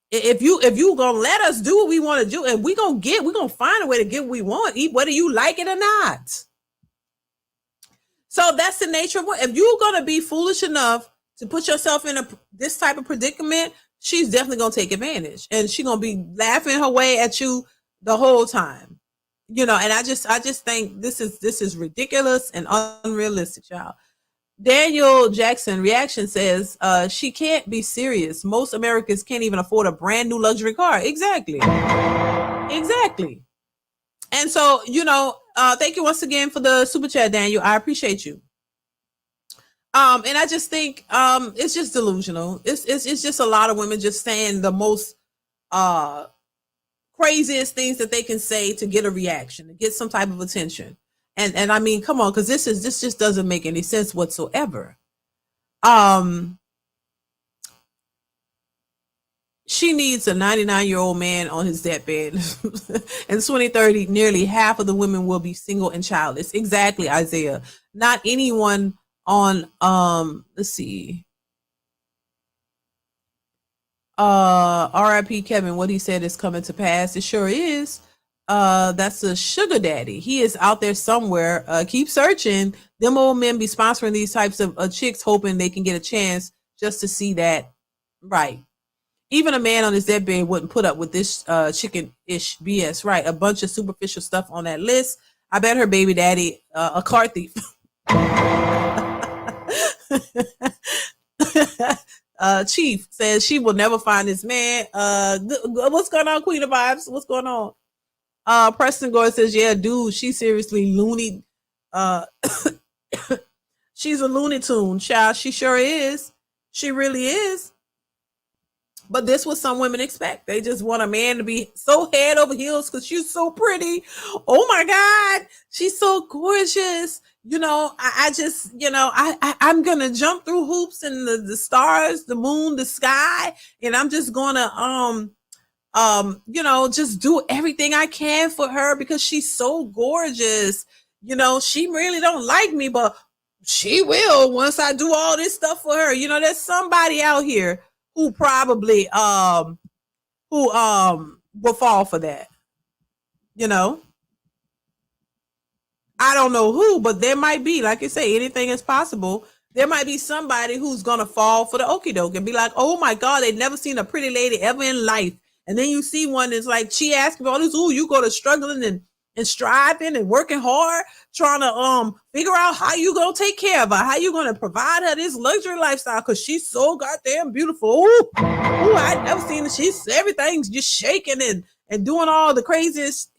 If you gonna let us do what we want to do, and we're gonna find a way to get what we want, whether you like it or not. So that's the nature of what. If you're gonna be foolish enough to put yourself in this type of predicament, she's definitely gonna take advantage, and she's gonna be laughing her way at you the whole time. And I just think this is ridiculous and unrealistic, y'all. Daniel Jackson reaction says, she can't be serious. Most Americans can't even afford a brand new luxury car. Exactly. And so, thank you once again for the super chat, Daniel. I appreciate you. And I just think it's just delusional. It's just a lot of women just saying the most craziest things that they can say to get a reaction, to get some type of attention. And I mean, come on, because this just doesn't make any sense whatsoever. She needs a 99-year-old man on his deathbed. In 2030, nearly half of the women will be single and childless. Exactly, Isaiah. Not anyone on let's see. RIP Kevin, what he said is coming to pass. It sure is. That's a sugar daddy. He is out there somewhere. Keep searching. Them old men be sponsoring these types of chicks, hoping they can get a chance just to see that. Right. Even a man on his deathbed wouldn't put up with this chicken-ish BS. Right. A bunch of superficial stuff on that list. I bet her baby daddy, a car thief. Chief says she will never find this man. What's going on, Queen of Vibes? What's going on? Preston Gore says, yeah, dude, she's seriously loony. She's a Looney Tune, child. She sure is. She really is. But this is what some women expect. They just want a man to be so head over heels because she's so pretty. Oh my God, she's so gorgeous. I just, I'm gonna jump through hoops and the stars, the moon, the sky, and I'm just gonna just do everything I can for her because she's so gorgeous. She really don't like me, but she will once I do all this stuff for her. There's somebody out here who probably will fall for that. I don't know who, but there might be, like I say, anything is possible. There might be somebody who's gonna fall for the okie doke and be like, oh my God, they've never seen a pretty lady ever in life. And then you see one that's like, she asking for all this, ooh, you go to struggling and striving and working hard, trying to figure out how you gonna take care of her, how you gonna provide her this luxury lifestyle because she's so goddamn beautiful. Ooh, I've never seen it. She's everything's just shaking and doing all the craziest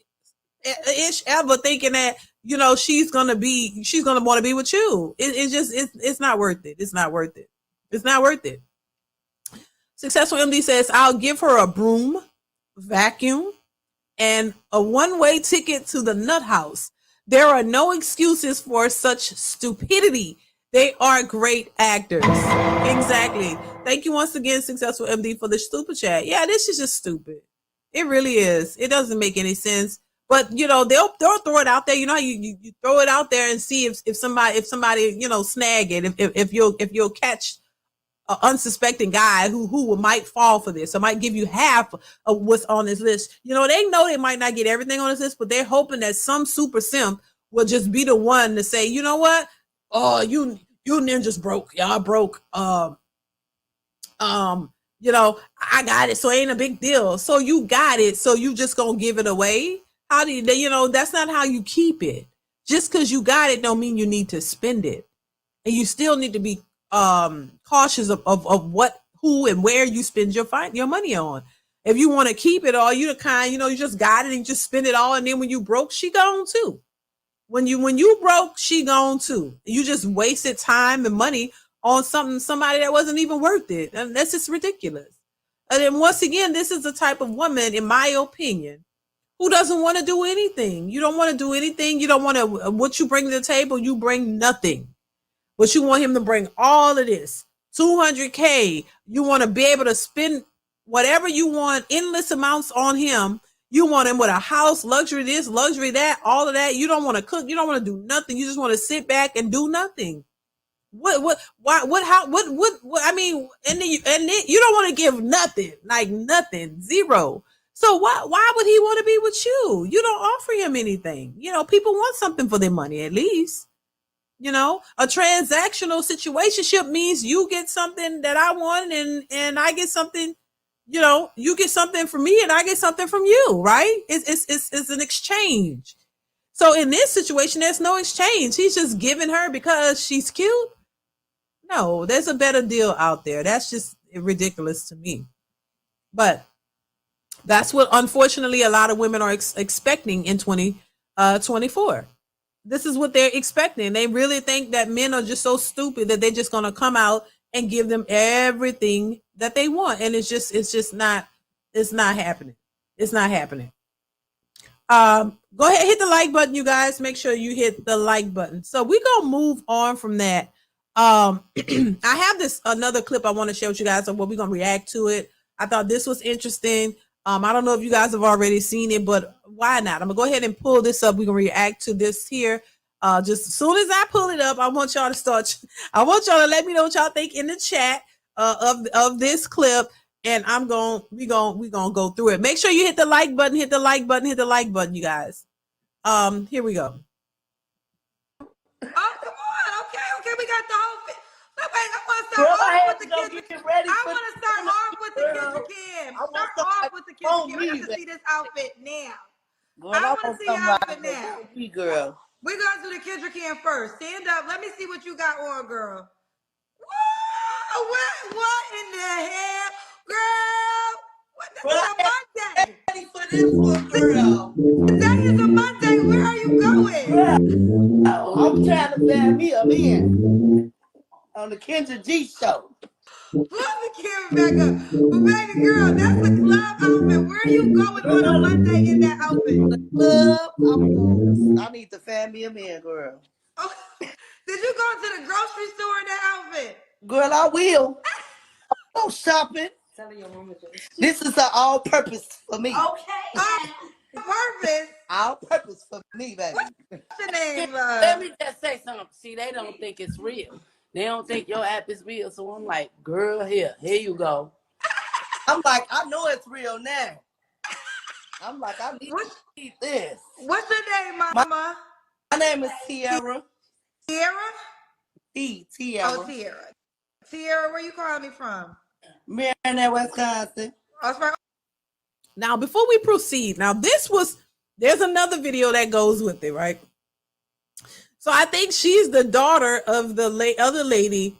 ish ever, thinking that she's gonna want to be with you. It's not worth it. It's not worth it. It's not worth it. Successful MD says, I'll give her a broom, vacuum, and a one-way ticket to the nut house. There are no excuses for such stupidity. They are great actors. Exactly. Thank you once again, Successful MD, for the super chat. Yeah, this is just stupid. It really is. It doesn't make any sense. But they'll throw it out there. How you throw it out there and see if somebody snag it. If you'll catch an unsuspecting guy who might fall for this, or might give you half of what's on this list. They know they might not get everything on this list, but they're hoping that some super simp will just be the one to say, you know what? Oh, you ninjas broke. Y'all broke. I got it, so it ain't a big deal. So you got it, so you just gonna give it away? How do you, that's not how you keep it. Just because you got it don't mean you need to spend it. And you still need to be cautious of what, who, and where you spend your money on. If you want to keep it all, you the kind, you just got it and just spend it all, and then when you broke, she gone too. When you broke, she gone too. You just wasted time and money on somebody that wasn't even worth it. And that's just ridiculous. And then once again, this is the type of woman, in my opinion, who doesn't want to do anything. You don't want to do anything. You don't want to, what you bring to the table, you bring nothing. But you want him to bring all of this, $200K. You want to be able to spend whatever you want, endless amounts on him. You want him with a house, luxury this, luxury that, all of that. You don't want to cook. You don't want to do nothing. You just want to sit back and do nothing. What I mean, and then you don't want to give nothing, like nothing, zero. So why would he want to be with you? You don't offer him anything. You know, people want something for their money at least. You know, a transactional situationship means you get something that I want and I get something, you know, you get something from me and I get something from you, right? It's an exchange. So in this situation, there's no exchange. He's just giving her because she's cute. No, there's a better deal out there. That's just ridiculous to me. But that's what, unfortunately, a lot of women are expecting in 2024. This is what they're expecting. They really think that men are just so stupid that they're just going to come out and give them everything that they want. And it's just not happening. It's not happening. Go ahead, hit the like button, you guys. Make sure you hit the like button. So we're going to move on from that. I have this another clip I want to share with you guys on what we're going to react to it. I thought this was interesting. I don't know if you guys have already seen it, but why not? I'm gonna go ahead and pull this up. We're gonna react to this here. Just as soon as I pull it up, I want y'all to start. I want y'all to let me know what y'all think in the chat of this clip, and we gonna go through it. Make sure you hit the like button, hit the like button, hit the like button, you guys. Here we go. Oh, come on. Okay, we got the whole fit. Wait, I want to start off with the kids. I want to start off with the kids again. Start off with the kids again. I got to see this outfit now. Girl, I want to see your outfit now. Girl. We're going to do the Kendrick can first. Stand up. Let me see what you got on, girl. Whoa, what in the hell? Girl, what, this is a Monday. Ready for this one, girl. Today is a Monday. Where are you going? I'm trying to find me a man on the Kendra G show. Pull the camera back up. But baby girl, that's a club outfit. Where are you going on a Monday in that outfit? Club, I need to find me a man, girl. Oh, did you go to the grocery store in that outfit? Girl, I will. Go shopping. This is an all-purpose for me. Okay. Purpose. All purpose for me, baby. What's your name, love? Let me just say something. See, they don't think it's real. They don't think your app is real. So I'm like, girl, here you go. I'm like, I know it's real now. I'm like, I need this. What's your name, Mama? My name is Tiara. Tiara? Tiara. Oh, Tiara. Tiara, where you calling me from? Maryland, Wisconsin. Oh, Now, before we proceed, there's another video that goes with it, right? So I think she's the daughter of the other lady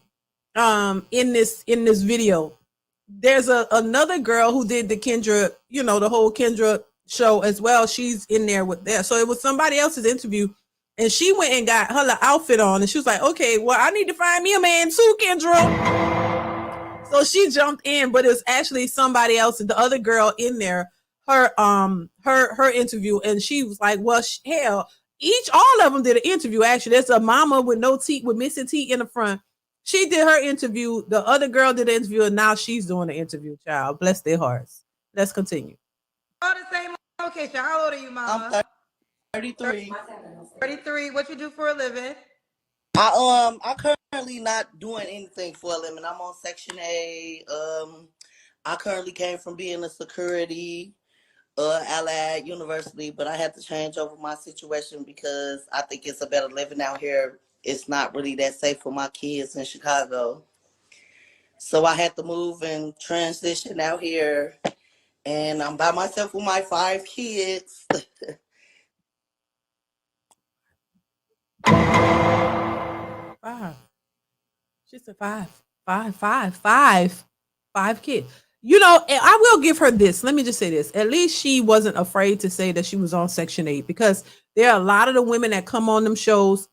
in this video. There's another girl who did the Kendra, the whole Kendra show as well. She's in there with that. So it was somebody else's interview, and she went and got her outfit on, and she was like, okay, well, I need to find me a man too, Kendra. So she jumped in, but it was actually somebody else, the other girl in there, her interview, and she was like, well, hell, all of them did an interview. Actually, there's a mama with no teeth, with missing teeth in the front. She did her interview. The other girl did the interview, and now she's doing the interview. Child, bless their hearts. Let's continue. all the same location. How old are you, Mama? I'm 33. 33. What you do for a living? I'm currently not doing anything for a living. I'm on Section A. I currently came from being a security Allied University, but I had to change over my situation because I think it's a better living out here. It's not really that safe for my kids in Chicago. So I had to move and transition out here, and I'm by myself with my 5 kids. 5. She said 5. 5 kids. I will give her this. Let me just say this. At least she wasn't afraid to say that she was on Section 8, because there are a lot of the women that come on them shows,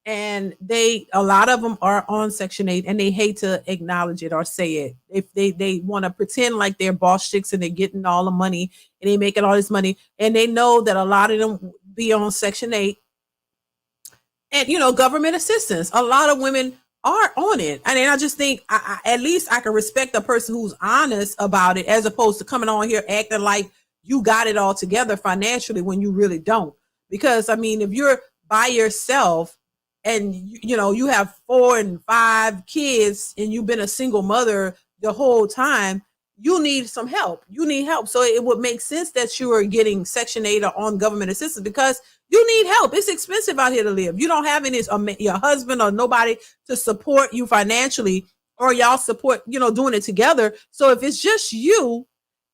and a lot of them are on Section 8, and they hate to acknowledge it or say it. If they want to pretend like they're boss chicks and they're getting all the money and they making all this money, and they know that a lot of them be on Section 8 and, government assistance. A lot of women are on it. And I just think at least I can respect a person who's honest about it, as opposed to coming on here acting like you got it all together financially when you really don't. Because, if you're by yourself and you have 4 and 5 kids and you've been a single mother the whole time, you need some help. You need help. So it would make sense that you are getting Section 8 or on government assistance because you need help. It's expensive out here to live. You don't have any your husband or nobody to support you financially, or y'all support, doing it together. So if it's just you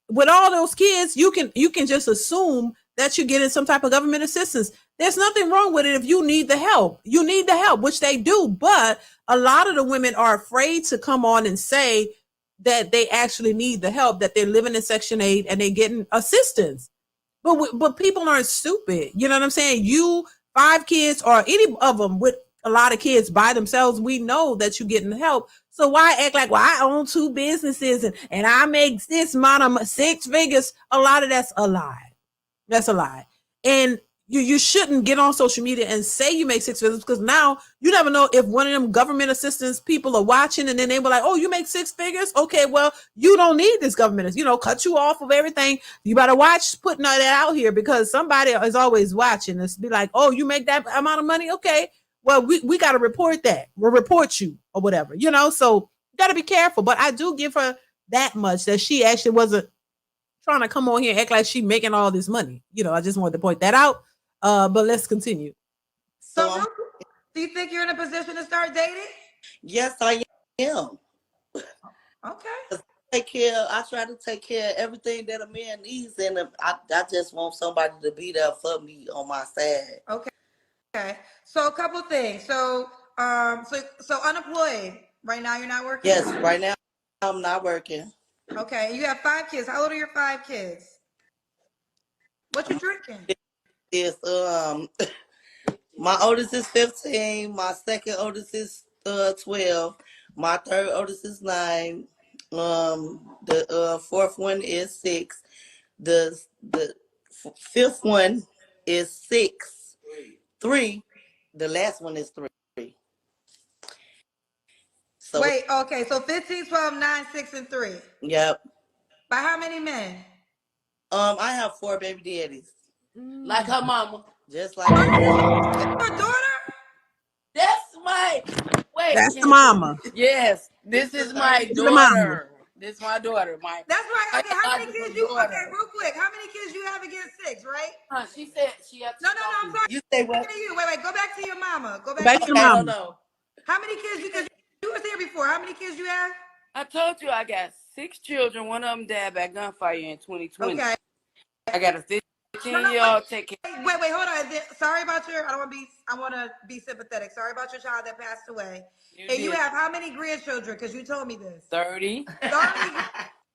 with all those kids, you can just assume that you're getting some type of government assistance. There's nothing wrong with it if you need the help. You need the help, which they do. But a lot of the women are afraid to come on and say that they actually need the help, that they're living in Section 8 and they're getting assistance. But people aren't stupid. You know what I'm saying? You 5 kids or any of them with a lot of kids by themselves, we know that you're getting help. So why act like, well, I own 2 businesses and I make this amount of 6 figures? A lot of that's a lie. That's a lie. And you shouldn't get on social media and say you make 6 figures, because now you never know if one of them government assistance people are watching and then they were like, oh, you make 6 figures? Okay, well, you don't need this government, cut you off of everything. You better watch putting that out here, because somebody is always watching. It's be like, oh, you make that amount of money? Okay, well, we got to report that. We'll report you or whatever, so you got to be careful. But I do give her that much, that she actually wasn't trying to come on here and act like she making all this money. I just wanted to point that out. But let's continue. So do you think you're in a position to start dating? Yes, I am. Okay. I try to take care of everything that a man needs, and I just want somebody to be there for me on my side. Okay. So a couple things. So so unemployed right now. You're not working. Yes, right now I'm not working. Okay. You have 5 kids. How old are your 5 kids? What you drinking? Is my oldest is 15, my second oldest is 12, my third oldest is 9, the fourth one is 6, the fifth one is 6, 3, the last one is 3. So wait, okay, so 15, 12, 9, 6, and 3. Yep. By how many men? I have 4 baby daddies. Like her mama. Just like her mama. Your daughter? That's my That's the mama. Yes, this is my the mama. daughter. This is my daughter. That's right. Okay, how many kids you? Okay, real quick, how many kids you have against 6? Right? She said she had. No, I'm sorry. You say what? Wait. Go back to your mama. Go Back to your I mama. don't know. How many kids? Because you was there before. How many kids you have? I told you I got 6 children. One of them died by gunfire in 2020. Okay. I got a 15-year-old. Take care. Wait, hold on. Sorry about your. I want to be sympathetic. Sorry about your child that passed away. You have how many grandchildren? Because you told me this. 30. 30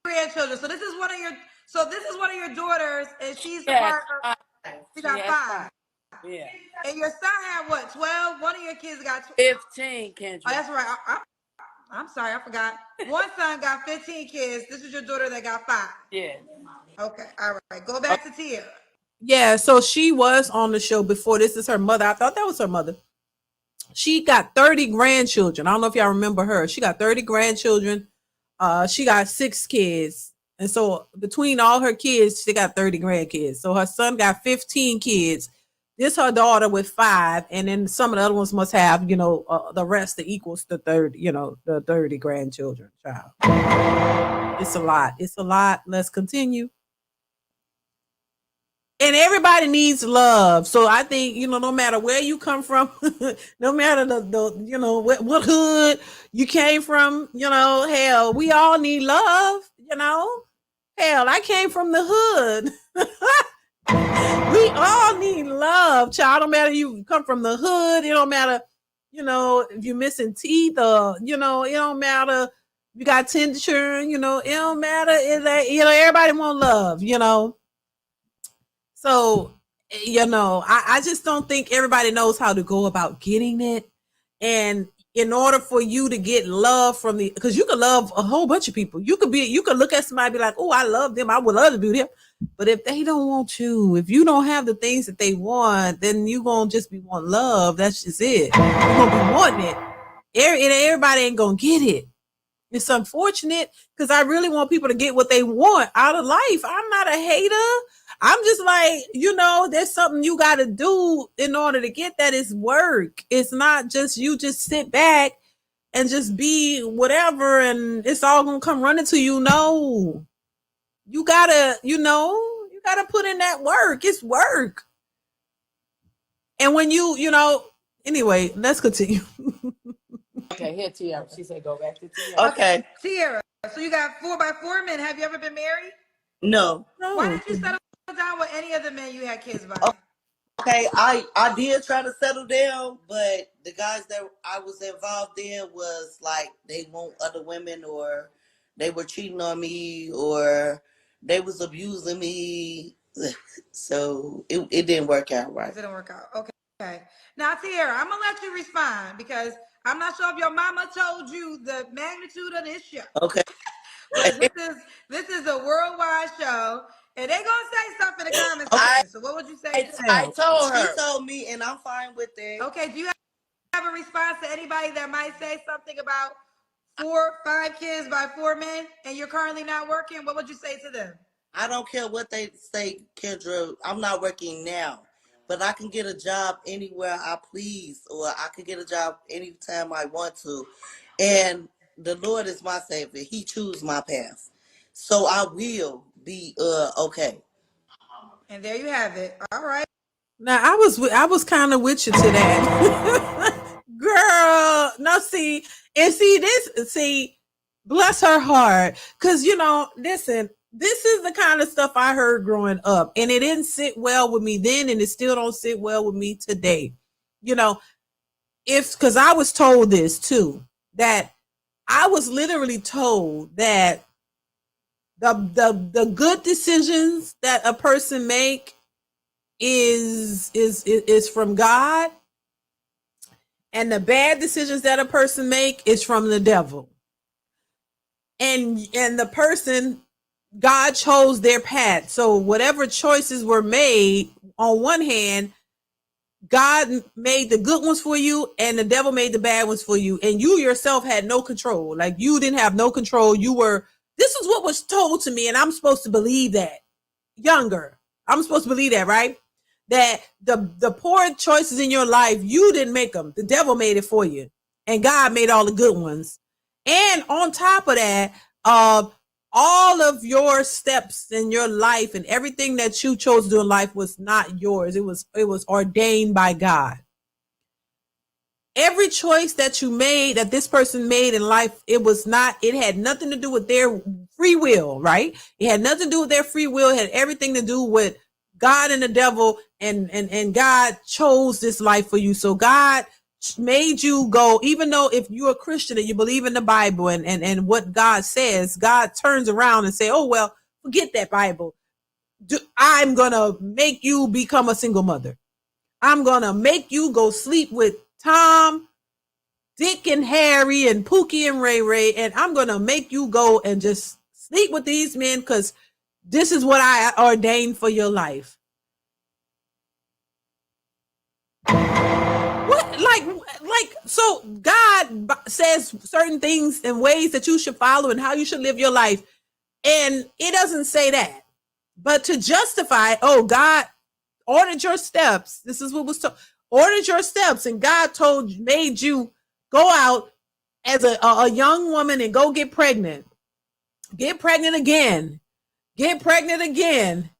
grandchildren. So this is one of your daughters, and she's part of. She got 5. Yeah. And your son had what? 12. One of your kids got 15, Kendra. Oh, that's right. I'm sorry, I forgot. One son got 15 kids. This is your daughter that got 5. Yeah. Okay, all right. Go back to Tiara. Yeah, so she was on the show before. This is her mother. I thought that was her mother. She got 30 grandchildren. I don't know if y'all remember her. She got 30 grandchildren. She got 6 kids. And so between all her kids, she got 30 grandkids. So her son got 15 kids. This her daughter with 5, and then some of the other ones must have, the rest that equals the 30, the 30 grandchildren. Child, it's a lot. It's a lot. Let's continue. And everybody needs love. So I think, no matter where you come from, no matter the what hood you came from, hell, we all need love. Hell, I came from the hood. We all need love, child. Don't matter you come from the hood. It don't matter, if you're missing teeth or, it don't matter. You got tincture, it don't matter. Everybody want love, So, I just don't think everybody knows how to go about getting it. And in order for you to get love from because you could love a whole bunch of people. You could look at somebody and be like, oh, I love them. I would love to do them. But if they don't want you, if you don't have the things that they want, then you're going to just be wanting love. That's just it. You're going to be wanting it. Everybody ain't going to get it. It's unfortunate because I really want people to get what they want out of life. I'm not a hater. I'm just like, there's something you got to do in order to get that. It's work. It's not just you just sit back and just be whatever and it's all gonna come running to you. No, you gotta put in that work. It's work. And when anyway, let's continue. Okay, here Tiara. She said go back to Tiara. Okay. Tiara, so you got 4x4 men. Have you ever been married? No. Why didn't you settle down with any of the men you had kids by? Okay, I did try to settle down, but the guys that I was involved in was like they want other women, or they were cheating on me, or they was abusing me. So it didn't work out right. It didn't work out. Okay. Now, Tiara, I'm gonna let you respond because I'm not sure if your mama told you the magnitude of this show. Okay. this is a worldwide show, and they're gonna say stuff in the comments. Okay. So what would you say? I told her. She told me, and I'm fine with it. Okay. Do you have a response to anybody that might say something about 4, 5 kids by 4 men, and you're currently not working? What would you say to them? I don't care what they say, Kendra. I'm not working now, but I can get a job anywhere I please, or I can get a job anytime I want to. And the Lord is my savior. He chooses my path. So I will be okay. And there you have it. All right. Now I was kind of with you to that. Girl, no, see, bless her heart. Cause listen, this is the kind of stuff I heard growing up, and it didn't sit well with me then, and it still don't sit well with me today. Cause I was told this too, that I was literally told that the good decisions that a person make is from God, and the bad decisions that a person make is from the devil. And the person, God chose their path. So whatever choices were made, on one hand, God made the good ones for you and the devil made the bad ones for you. And you yourself had no control. Like, you didn't have no control. This is what was told to me, and I'm supposed to believe that. Younger, I'm supposed to believe that, right? That the poor choices in your life, you didn't make them. The devil made it for you. And God made all the good ones. And on top of that, all of your steps in your life and everything that you chose to do in life was not yours. It was ordained by God. Every choice that you made, that this person made in life, it had nothing to do with their free will, right? It had nothing to do with their free will. It had everything to do with God and the devil, and God chose this life for you. So God made you go, even though if you're a Christian and you believe in the Bible and what God says, God turns around and say, oh, well, forget that Bible. I'm going to make you become a single mother. I'm going to make you go sleep with Tom, Dick, and Harry, and Pookie, and Ray Ray, and I'm going to make you go and just sleep with these men because this is what I ordained for your life. What? Like, so God says certain things and ways that you should follow and how you should live your life. And it doesn't say that. But to justify, oh, God ordered your steps. This is what was told. Ordered your steps, and God made you go out as a young woman and go get pregnant. Get pregnant again. Get pregnant again.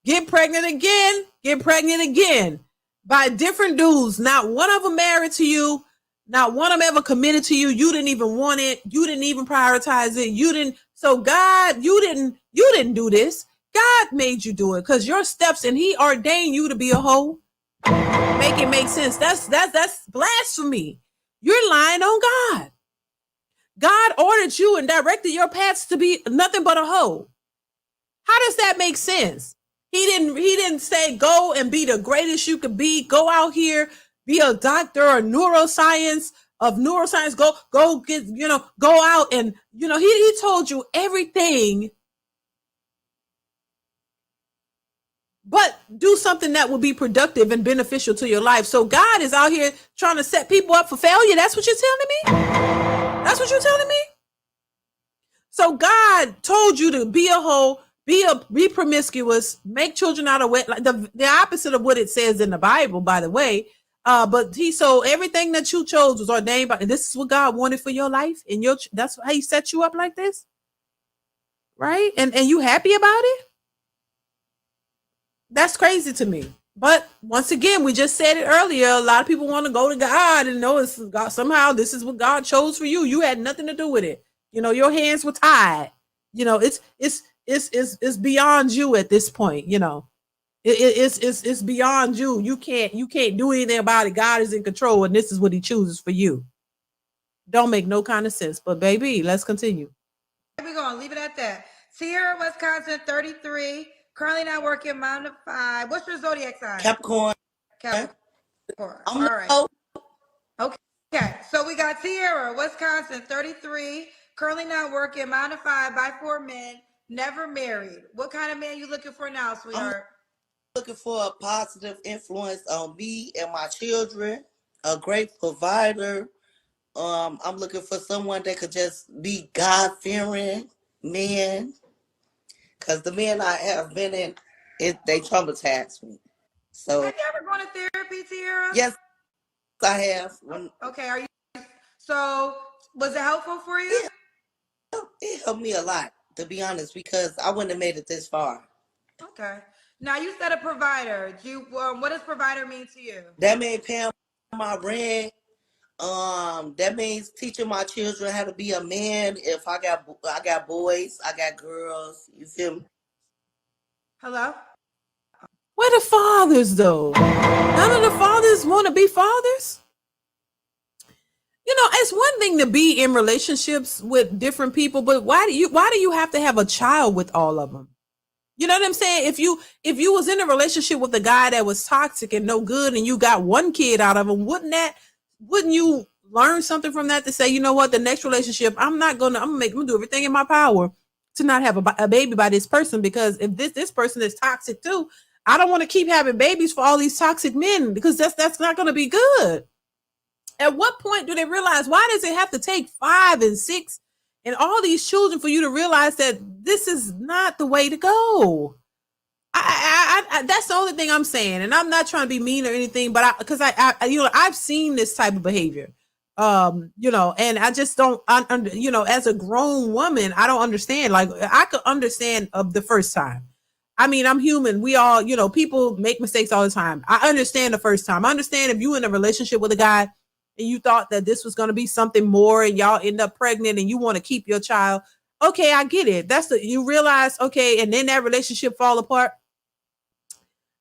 Get pregnant again. Get pregnant again. By different dudes. Not one of them married to you. Not one of them ever committed to you. You didn't even want it. You didn't even prioritize it. So God, you didn't do this. God made you do it because your steps, and He ordained you to be a hoe. Make it make sense. That's blasphemy. You're lying on God. God ordered you and directed your paths to be nothing but a hoe. How does that make sense? He didn't say go and be the greatest you could be. Go out here, be a doctor or neuroscience. Go get, go out and, he told you everything. But do something that will be productive and beneficial to your life. So God is out here trying to set people up for failure. That's what you're telling me? That's what you're telling me? So God told you to be a hoe, be promiscuous, make children out of wet, like the opposite of what it says in the Bible, by the way. But so everything that you chose was ordained by, and this is what God wanted for your life, and that's how he set you up like this, right? And you happy about it? That's crazy to me. But once again, we just said it earlier. A lot of people want to go to God and know it's God. Somehow this is what God chose for you. You had nothing to do with it. Your hands were tied. It's beyond you at this point. It's beyond you. You can't do anything about it. God is in control, and this is what he chooses for you. Don't make no kind of sense. But baby, let's continue. We're gonna leave it at that. Tiara, Wisconsin, 33. Currently not working, mom to 5. What's your zodiac sign? Capricorn. Capricorn. All right. Okay. So we got Tiara, Wisconsin, 33. Currently not working, mom to 5, by 4 men, never married. What kind of man you looking for now, sweetheart? I'm looking for a positive influence on me and my children, a great provider. I'm looking for someone that could just be God-fearing man. Because the men I have been in, they traumatize me. So, have you ever gone to therapy, Tiara? Yes, I have. Okay, so was it helpful for you? Yeah, it helped me a lot, to be honest, because I wouldn't have made it this far. Okay. Now you said a provider. What does provider mean to you? That means paying my rent. That means teaching my children how to be a man. If I got boys, I got girls. You feel me? Hello? Where the fathers though? None of the fathers want to be fathers. It's one thing to be in relationships with different people, but why do you have to have a child with all of them? You know what I'm saying? If you was in a relationship with a guy that was toxic and no good, and you got one kid out of him, wouldn't you learn something from that to say, you know what, the next relationship, I'm gonna do everything in my power to not have a baby by this person, because if this person is toxic too, I don't want to keep having babies for all these toxic men, because that's not going to be good. At what point do they realize, why does it have to take 5 and 6 and all these children for you to realize that this is not the way to go? I that's the only thing I'm saying, and I'm not trying to be mean or anything, but because I've seen this type of behavior, and I just don't, as a grown woman, I don't understand. Like, I could understand of the first time. I mean, I'm human. We all, people make mistakes all the time. I understand the first time. I understand if you in a relationship with a guy and you thought that this was going to be something more, and y'all end up pregnant and you want to keep your child. Okay, I get it. You realize, okay, and then that relationship fall apart.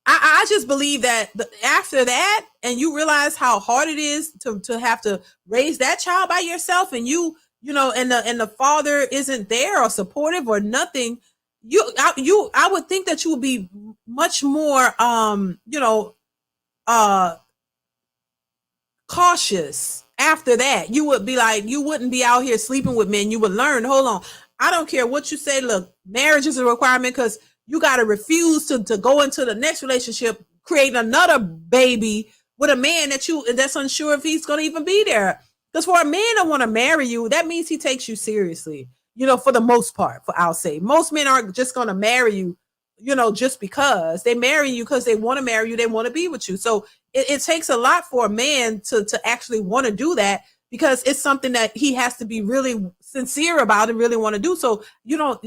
I just believe that after that, and you realize how hard it is to have to raise that child by yourself, and and the father isn't there or supportive or nothing, I would think that you would be much more cautious after that. You would be like, you wouldn't be out here sleeping with men. You would learn, hold on, I don't care what you say, look, marriage is a requirement, because you got to refuse to go into the next relationship, create another baby with a man that's unsure if he's going to even be there. Because for a man to want to marry you, that means he takes you seriously, for the most part. I'll say most men aren't just going to marry you, just because. They marry you because they want to marry you, they want to be with you. So it takes a lot for a man to actually want to do that, because it's something that he has to be really sincere about and really want to do. So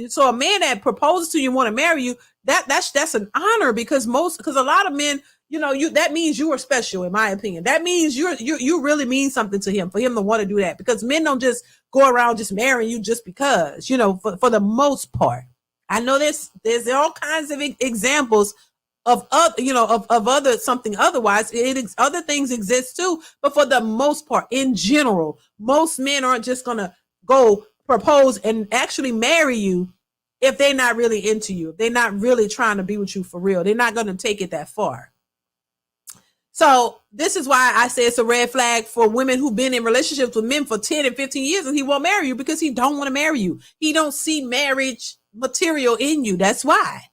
so a man that proposes to you, want to marry you, that's an honor, because a lot of men, that means you are special, in my opinion. That means you really mean something to him, for him to want to do that, because men don't just go around just marrying you just because, for the most part. I know there's all kinds of examples of other something otherwise. Other things exist too, but for the most part, in general, most men aren't just gonna go propose and actually marry you if they're not really into you, if they're not really trying to be with you for real. They're not gonna take it that far. So this is why I say it's a red flag for women who've been in relationships with men for 10 and 15 years, and he won't marry you because he don't want to marry you. He don't see marriage material in you. That's why.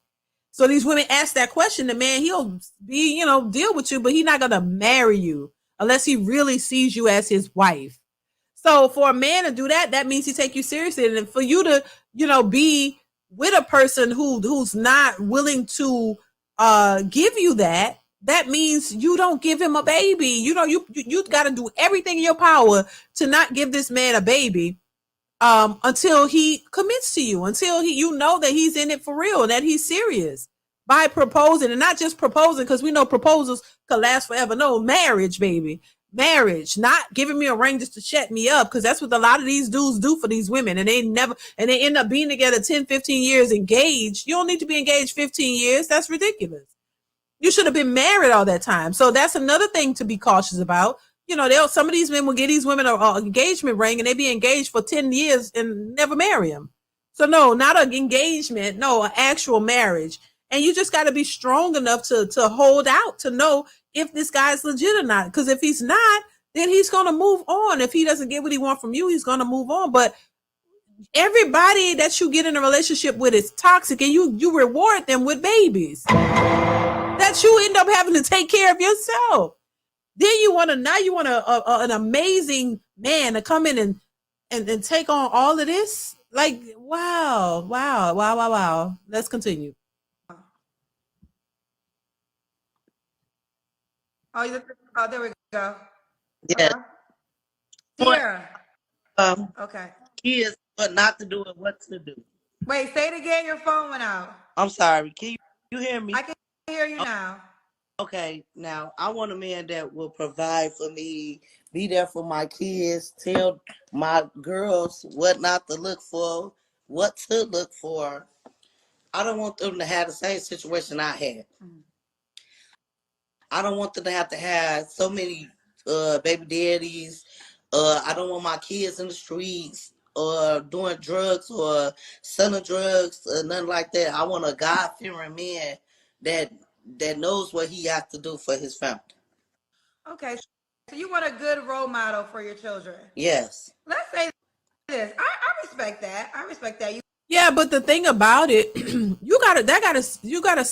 So these women ask that question, the man, he'll be, deal with you, but he's not going to marry you unless he really sees you as his wife. So for a man to do that, that means he take you seriously. And for you to, be with a person who's not willing to give you that, that means you don't give him a baby. You know, you got to do everything in your power to not give this man a baby until he commits to you, until you know that he's in it for real, that he's serious by proposing, and not just proposing, because we know proposals could last forever. No, marriage, baby. Marriage, not giving me a ring just to shut me up, because that's what a lot of these dudes do for these women, and they end up being together 10, 15 years engaged. You don't need to be engaged 15 years. That's ridiculous. You should have been married all that time. So that's another thing to be cautious about. You know, some of these men will get these women an engagement ring, and they be engaged for 10 years and never marry them. So no, not an engagement, no, an actual marriage. And you just got to be strong enough to hold out, to know if this guy's legit or not. Because if he's not, then he's going to move on. If he doesn't get what he wants from you, he's going to move on. But everybody that you get in a relationship with is toxic, and you reward them with babies that you end up having to take care of yourself. Then you want an amazing man to come in and take on all of this. Like, wow. Let's continue. Oh, there we go. Yeah. Tiara. Okay. Kids, what not to do and what to do. Wait, say it again. Your phone went out. I'm sorry. Can you hear me? I can hear you now. Okay, now I want a man that will provide for me, be there for my kids, tell my girls what not to look for, what to look for. I don't want them to have the same situation I had. I don't want them to have so many baby daddies. I don't want my kids in the streets or doing drugs or selling drugs or nothing like that. I want a God-fearing man that knows what he has to do for his family. Okay, so you want a good role model for your children? Yes. Let's say this. I respect that. Yeah, but the thing about it, you gotta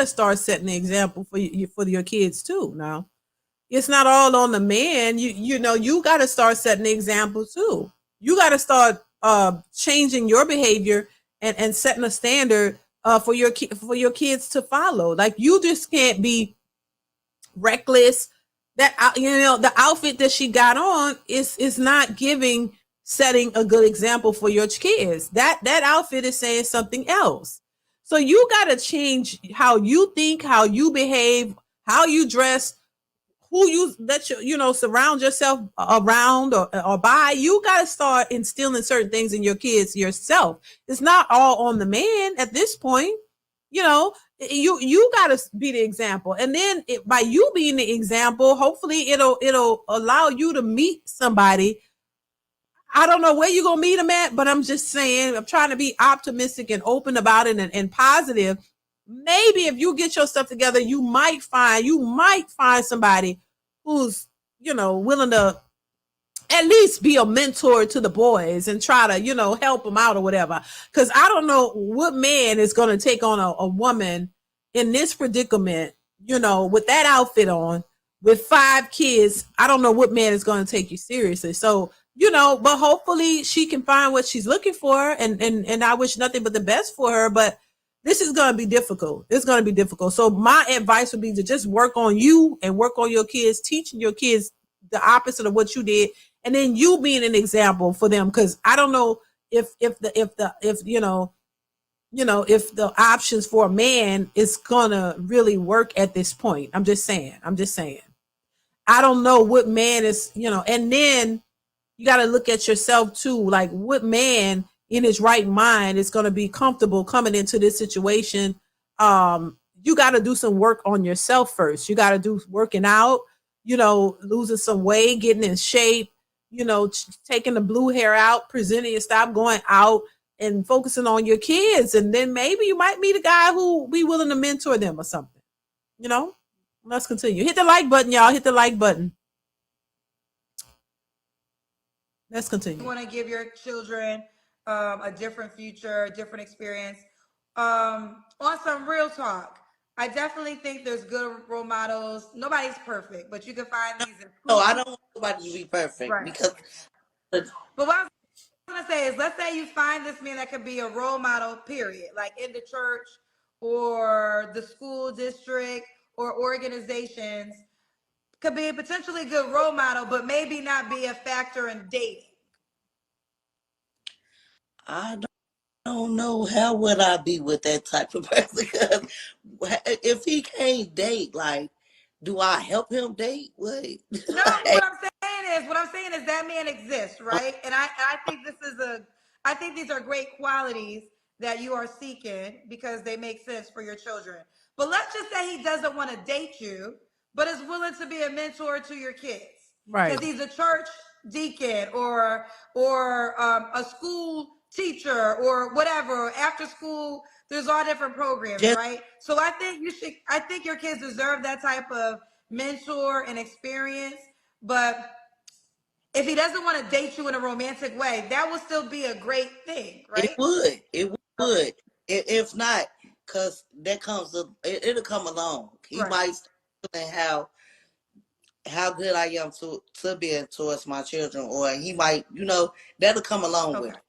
start setting the example for your kids too. Now, it's not all on the man. You know, you gotta start setting the example too. You gotta start changing your behavior and setting a standard for your kids to follow. Like, you just can't be reckless. That, you know, the outfit that she got on is not setting a good example for your kids. That outfit is saying something else. So you got to change how you think, how you behave, how you dress, who you surround yourself around or by. You got to start instilling certain things in your kids yourself. It's not all on the man at this point. You know, you got to be the example, and then by you being the example, hopefully it'll allow you to meet somebody. I don't know where you're gonna meet them at, but I'm just saying, I'm trying to be optimistic and open about it and positive. Maybe if you get your stuff together, you might find somebody who's, willing to at least be a mentor to the boys and try to, help them out or whatever. Because I don't know what man is going to take on a woman in this predicament, with that outfit on, with 5 kids. I don't know what man is going to take you seriously. So, but hopefully she can find what she's looking for. And I wish nothing but the best for her. But this is going to be difficult. It's going to be difficult. So my advice would be to just work on you and work on your kids, teaching your kids the opposite of what you did. And then you being an example for them. Cause I don't know if the options for a man is gonna really work at this point. I'm just saying. I don't know what man is, and then you got to look at yourself too. Like, what man in his right mind is going to be comfortable coming into this situation? You got to do some work on yourself first. You got to do working out, losing some weight, getting in shape, taking the blue hair out, presenting, stop going out and focusing on your kids. And then maybe you might meet a guy who be willing to mentor them or something, Let's continue. Hit the like button, y'all. Hit the like button. Let's continue. You want to give your children a different future, a different experience. On some real talk, I definitely think there's good role models. Nobody's perfect, but you can find these. No, I don't want nobody to be perfect, right? Because. But what I was gonna say is, let's say you find this man that could be a role model, period, like in the church or the school district or organizations, could be a potentially good role model, but maybe not be a factor in dating. I don't know how would I be with that type of person, because if he can't date, like, do I help him date? Wait. No, but what I'm saying is that man exists, right? And I think I think these are great qualities that you are seeking because they make sense for your children. But let's just say he doesn't want to date you, but is willing to be a mentor to your kids. Right. Because he's a church deacon or a school teacher or whatever, after school, there's all different programs, right? So I think your kids deserve that type of mentor and experience. But if he doesn't want to date you in a romantic way, that would still be a great thing, right? It would. If not, because that comes, it'll come along. He might start how good I am to being towards my children, or he might, that'll come along with it.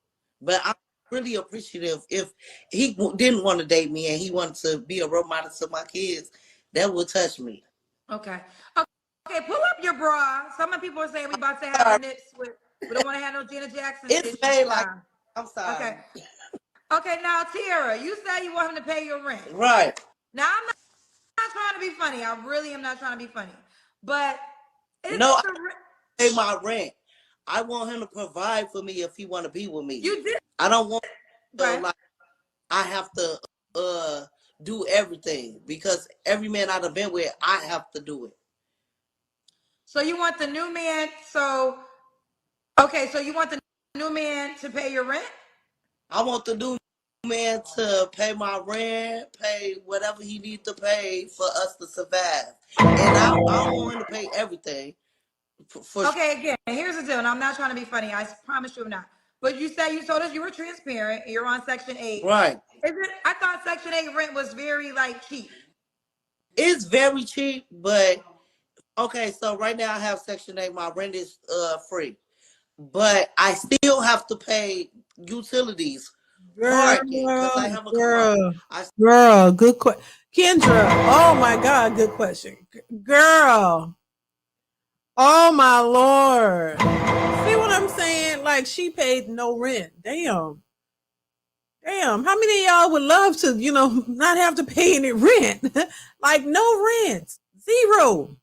But I'm really appreciative if he didn't want to date me and he wanted to be a role model to my kids. That would touch me. Okay, pull up your bra. Some of people are saying we about to have the nips with. We don't want to have no Janet Jackson. It's made like. I'm sorry. Okay. Now, Tiara, you say you want him to pay your rent. Right. Now, I'm not trying to be funny. I really am not trying to be funny. But I pay my rent. I want him to provide for me if he want to be with me. You did. I don't want to, like, I have to do everything, because every man I've been with, I have to do it. So you want the new man? So you want the new man to pay your rent? I want the new man to pay my rent, pay whatever he needs to pay for us to survive. And I don't want him to pay everything. Again, here's the deal, and I'm not trying to be funny. I promise you I'm not. But you told us you were transparent. You're on Section 8. Right. I thought Section 8 rent was very, cheap. It's very cheap, but okay, so right now I have Section 8. My rent is free. But I still have to pay utilities. Parking, because I have a car. Girl, good question. Kendra, oh my God, good question. Girl. Oh my Lord. See what I'm saying? Like, she paid no rent. Damn. How many of y'all would love to, not have to pay any rent? Like, no rent. Zero.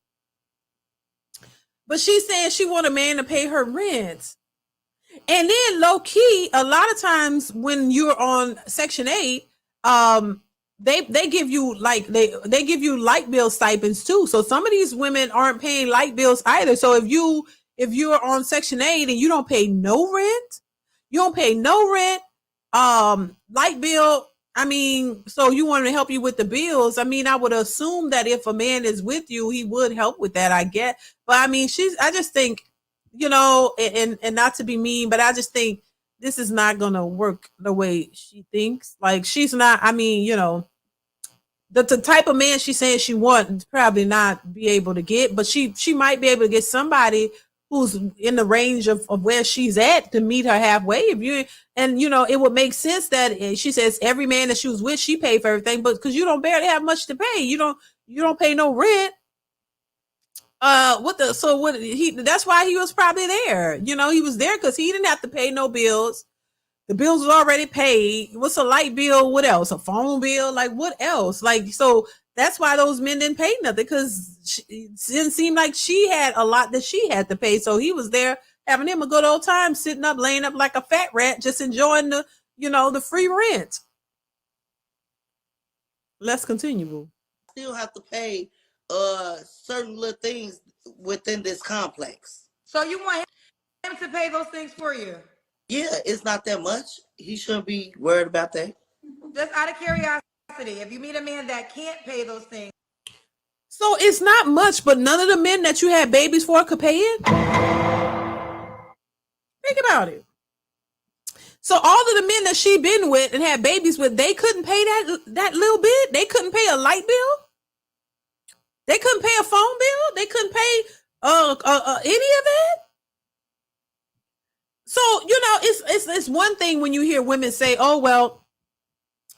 But she's saying she want a man to pay her rent. And then low key, a lot of times when you're on Section 8, they give you they give you light bill stipends too. So some of these women aren't paying light bills either. So if you're on Section 8 and you don't pay no rent, light bill. I mean, so you want to help you with the bills. I mean, I would assume that if a man is with you, he would help with that, I get. But I mean, I just think, and not to be mean, but I just think this is not going to work the way she thinks. Like, she's not, I mean, the type of man she's saying she wants probably not be able to get, but she might be able to get somebody who's in the range of where she's at to meet her halfway. It would make sense that she says every man that she was with, she paid for everything, but because you don't barely have much to pay, you don't pay no rent. That's why he was probably there. He was there because he didn't have to pay no bills. The bills was already paid. What's a light bill? What else? A phone bill? Like, what else? Like, so that's why those men didn't pay nothing, because it didn't seem like she had a lot that she had to pay. So he was there having him a good old time, sitting up, laying up like a fat rat, just enjoying the free rent. Let's continue, boo. Still have to pay certain little things within this complex. So you want him to pay those things for you? Yeah, it's not that much. He shouldn't be worried about that. Just out of curiosity, if you meet a man that can't pay those things. So it's not much, but none of the men that you had babies for could pay it? Think about it. So all of the men that she been with and had babies with, they couldn't pay that little bit? They couldn't pay a light bill? They couldn't pay a phone bill? They couldn't pay any of that? So, it's one thing when you hear women say, oh, well,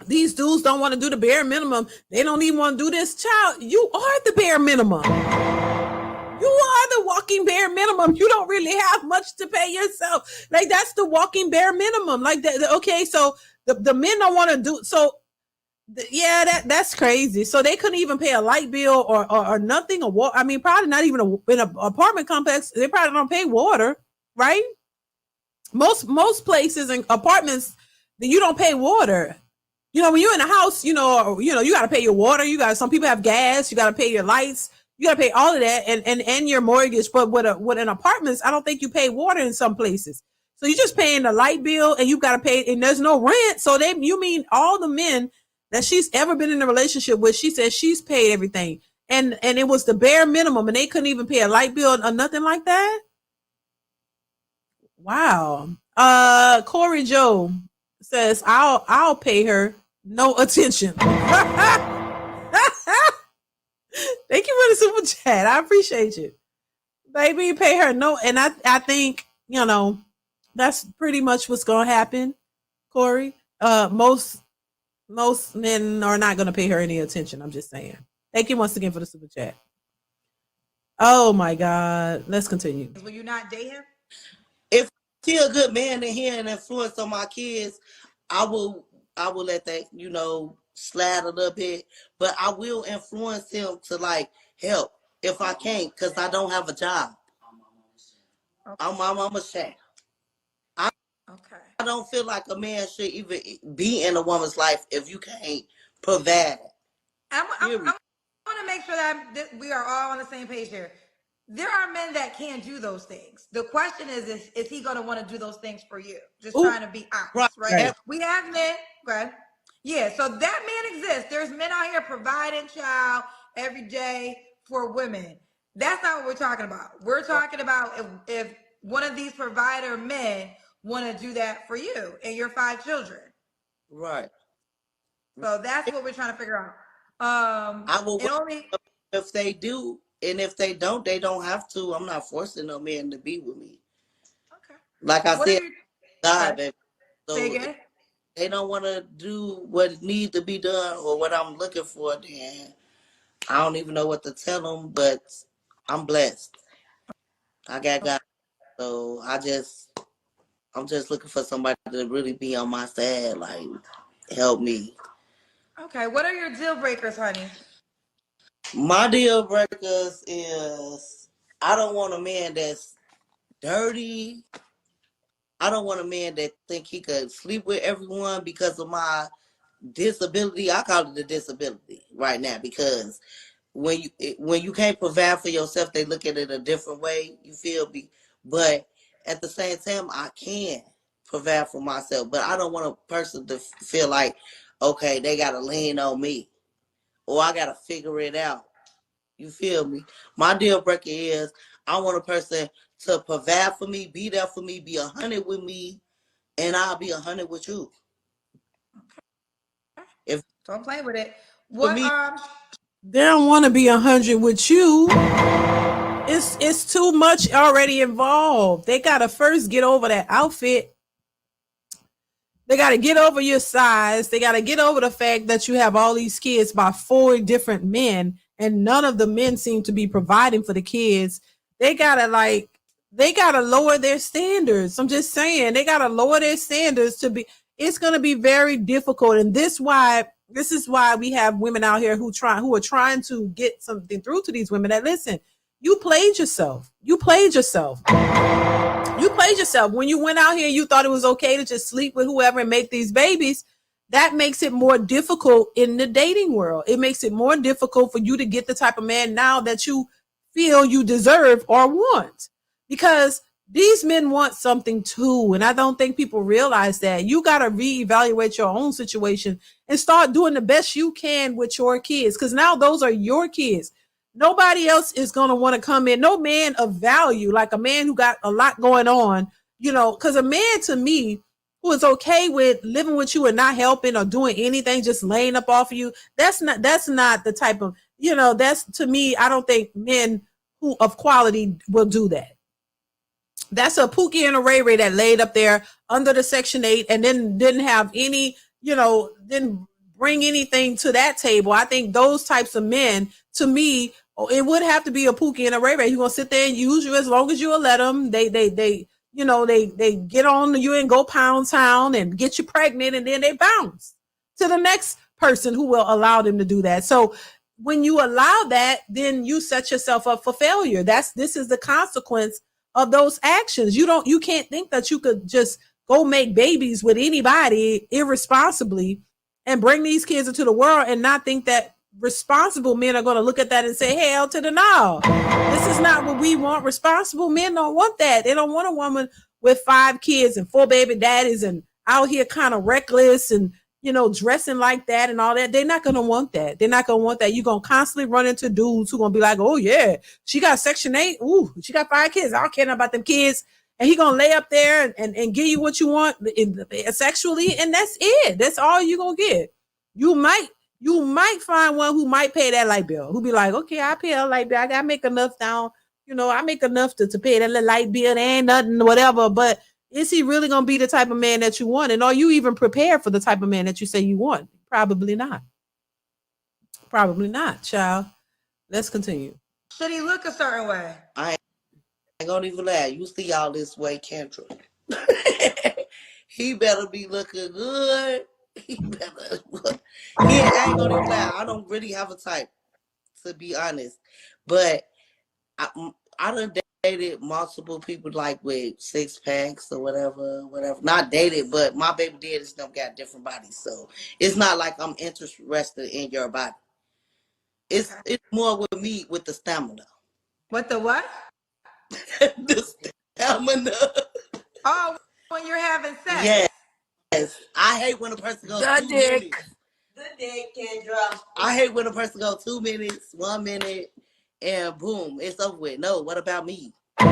these dudes don't want to do the bare minimum. They don't even want to do this. Child, you are the bare minimum. You are the walking bare minimum. You don't really have much to pay yourself. Like, that's the walking bare minimum. Like, okay, so the men don't want to do, so yeah, that's crazy. So they couldn't even pay a light bill or nothing. I mean, probably not even in an apartment complex. They probably don't pay water, right? Most places and apartments, you don't pay water. When you're in a house, you got to pay your water. Some people have gas. You got to pay your lights. You got to pay all of that and your mortgage. But with an apartments, I don't think you pay water in some places. So you're just paying the light bill and you got to pay, and there's no rent. So you mean all the men that she's ever been in a relationship with, she said she's paid everything. And it was the bare minimum, and they couldn't even pay a light bill or nothing like that. Wow. Corey Joe says, I'll pay her no attention. Thank you for the super chat. I appreciate you. Baby, pay her no. And I think, that's pretty much what's going to happen, Corey. Most men are not going to pay her any attention. I'm just saying. Thank you once again for the super chat. Oh my God. Let's continue. Will you not date him? If he's a good man and he an influence on my kids, I will let that, slide a little bit. But I will influence him to help if I can't, because I don't have a job. Okay. I'm my mama's child. I don't feel like a man should even be in a woman's life if you can't provide. I want to make sure that we are all on the same page here. There are men that can't do those things. The question is he going to want to do those things for you? Just trying to be honest, right? We have men, right? Yeah, so that man exists. There's men out here providing child every day for women. That's not what we're talking about. We're talking about if one of these provider men want to do that for you and your 5 children. Right. So that's what we're trying to figure out. I will if they do, and if they don't have to. I'm not forcing no man to be with me. Okay. Like I said, God, baby. So if they don't want to do what needs to be done or what I'm looking for, then I don't even know what to tell them. But I'm blessed. I got God, so I'm just looking for somebody to really be on my side, help me. Okay, what are your deal breakers, honey? My deal breakers is I don't want a man that's dirty. I don't want a man that think he could sleep with everyone because of my disability. I call it a disability right now, because when you can't provide for yourself, they look at it a different way. You feel me? But at the same time, I can provide for myself. But I don't want a person to feel like, okay, they got to lean on me or I got to figure it out. You feel me? My deal breaker is I want a person to provide for me, be there for me, be 100 with me, and I'll be 100 with you. If don't play with it. What? They don't want to be 100 with you. It's too much already involved. They gotta first get over that outfit. They gotta get over your size. They gotta get over the fact that you have all these kids by 4 different men, and none of the men seem to be providing for the kids. They gotta lower their standards. I'm just saying, they gotta lower their standards to be. It's gonna be very difficult, and this is why we have women out here who are trying to get something through to these women. That listen, you played yourself. You played yourself. You played yourself. When you went out here, you thought it was okay to just sleep with whoever and make these babies. That makes it more difficult in the dating world. It makes it more difficult for you to get the type of man now that you feel you deserve or want, because these men want something too. And I don't think people realize that. You got to reevaluate your own situation and start doing the best you can with your kids, because now those are your kids. Nobody else is going to want to come in. No man of value, like a man who got a lot going on, because a man to me who is okay with living with you and not helping or doing anything, just laying up off of you, that's not the type of, that's, to me, I don't think men who of quality will do that. That's a Pookie and a Ray Ray that laid up there under the Section 8 and then didn't have any, didn't bring anything to that table. I think those types of men, to me, it would have to be a Pookie and a Ray Ray. You're gonna sit there and use you as long as you will let them. They get on you and go pound town and get you pregnant, and then they bounce to the next person who will allow them to do that. So when you allow that, then you set yourself up for failure. This is the consequence of those actions. You can't think that you could just go make babies with anybody irresponsibly and bring these kids into the world and not think that responsible men are going to look at that and say, hell to the no. This is not what we want. Responsible men don't want that. They don't want a woman with 5 kids and 4 baby daddies and out here kind of reckless and, dressing like that and all that. They're not going to want that. They're not going to want that. You're going to constantly run into dudes who going to be like, oh yeah, she got Section 8. Ooh, she got 5 kids. I don't care about them kids. And he going to lay up there and give you what you want sexually. And that's it. That's all you're going to get. You might find one who might pay that light bill, who be like, okay, I pay a light bill. I got to make enough down. I make enough to pay that little light bill. There ain't nothing, whatever. But is he really going to be the type of man that you want? And are you even prepared for the type of man that you say you want? Probably not. Probably not, child. Let's continue. Should he look a certain way? I ain't gonna even lie. You see all this way, Kendra. He better be looking good. He ain't gonna even lie. I don't really have a type, to be honest. But I done dated multiple people like with 6 packs or whatever. Not dated, but my baby daddies them got different bodies. So it's not like I'm interested in your body. It's more with me with the stamina. What the what? The stamina. Oh, when you're having sex. Yes. I hate when a person goes 2 minutes. The dick, Kendra. I hate when a person goes 2 minutes, 1 minute, and boom, it's over with. No, what about me? God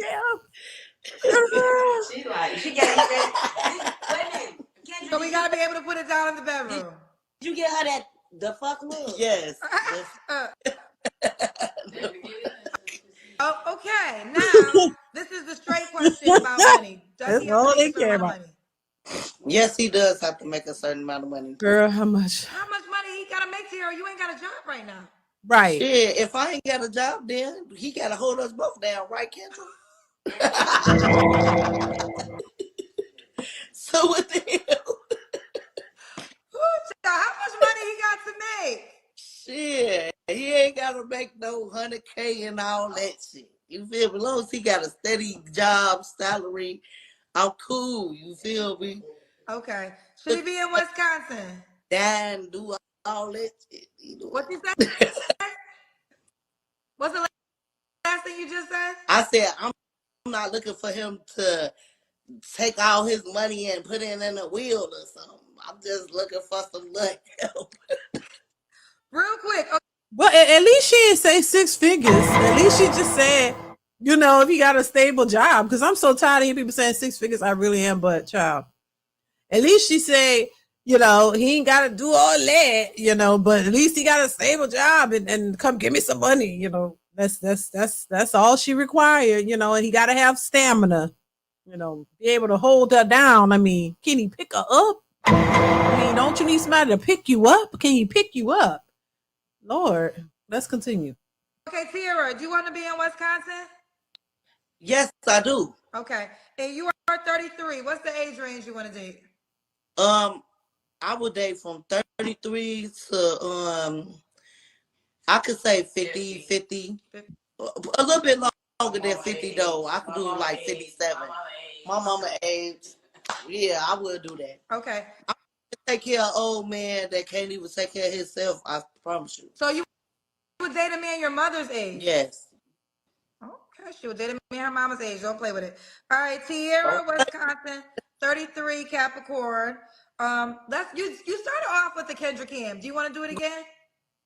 damn. She got it. Wait a minute. So we gotta be able to put it down in the bedroom. Did you get her the fuck look? Yes. Oh, okay. Now this is the straight question about money. Does he have to make a certain amount of money? Yes, he does have to make a certain amount of money. Girl, how much? How much money he gotta make, Tiara? You ain't got a job right now. Right. Yeah, if I ain't got a job, then he gotta hold us both down, right, Kendra? So what the hell? How much money he got to make? Shit, he ain't gotta make no 100K and all that shit. You feel me? As long as he got a steady job, salary, I'm cool. You feel me? Okay. Should he be in Wisconsin? Dan, do all that shit. What you said? What's the last thing you just said? I said I'm not looking for him to take all his money and put it in a wheel or something. I'm just looking for some luck help. Real quick. Okay. Well, at least she didn't say 6 figures. At least she just said, if he got a stable job. Because I'm so tired of hearing people saying 6 figures. I really am, but child. At least she said, he ain't got to do all that, but at least he got a stable job and come give me some money, That's all she required, and he got to have stamina, be able to hold her down. I mean, can he pick her up? I mean, don't you need somebody to pick you up? Can he pick you up? Lord, let's continue. Okay, Tiara, do you want to be in Wisconsin? Yes, I do. Okay. And you are 33. What's the age range you want to date? I would date from 33 to I could say 50. A little bit longer than 50 though. I could do like 57. My mama age. Yeah, I would do that. Okay. I would take care of an old man that can't even take care of himself. I promise you. So you would date a man your mother's age? Yes. Okay, she would date a man her mama's age. Don't play with it. All right, Tiara, Wisconsin, 33, Capricorn. You started off with the Kendra Cam. Do you want to do it again?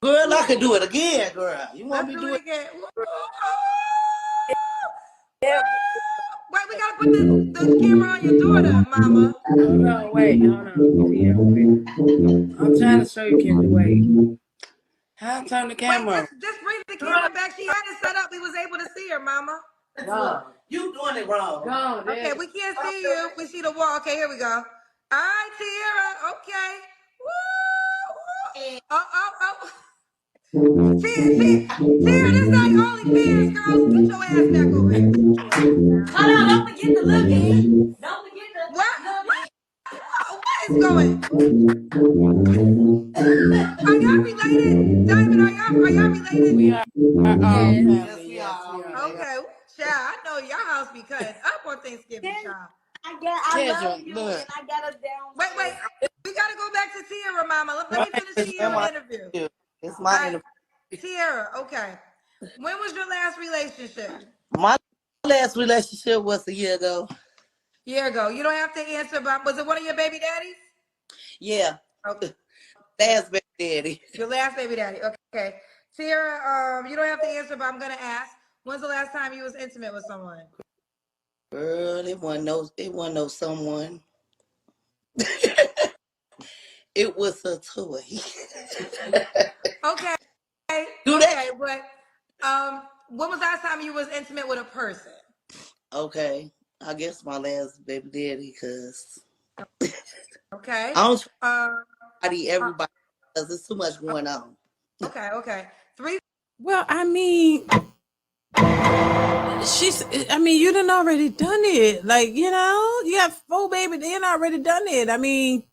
Girl, I can do it again, girl. You want me to do it again? Wait, we gotta put the camera on your daughter, Mama. Hold on. I'm trying to show you, Kendra. Wait. How I turn the camera? Wait, just bring the camera back. She had it set up. We was able to see her, Mama. No, you doing it wrong. Go, Okay, we can't see you. We see the wall. Okay, here we go. All right, Tiara. Okay. Woo! Oh. Tiara, this ain't OnlyFans, girls. Get your ass back over here. Hold on, don't forget the look in. Don't forget the What? look What is going? Are y'all related? Diamond, are y'all related? We are our in. family. Yes, we Yes, are. we are. Okay, child. I know your house be cutting up on Thanksgiving, child. I love Kendra, you, look. and I got us down. Wait. We gotta go back to Tiara, Mama. Let me finish It's Tiara's interview. It's my interview. Tiara, okay. When was your last relationship? My last relationship was a year ago. Year ago. You don't have to answer, but was it one of your baby daddies? Yeah. Okay. Last baby daddy. Your last baby daddy. Okay. Tiara, you don't have to answer, but I'm gonna ask. When's the last time you was intimate with someone? Girl, it wasn't no someone. It was a toy. Okay. Do that. But when was the last time you was intimate with a person? Okay. I guess my last baby daddy, because Okay. I don't Uh, everybody because there's too much going on. okay. Well, I mean, you done already done it. Like, you have 4 baby, they done already done it. I mean,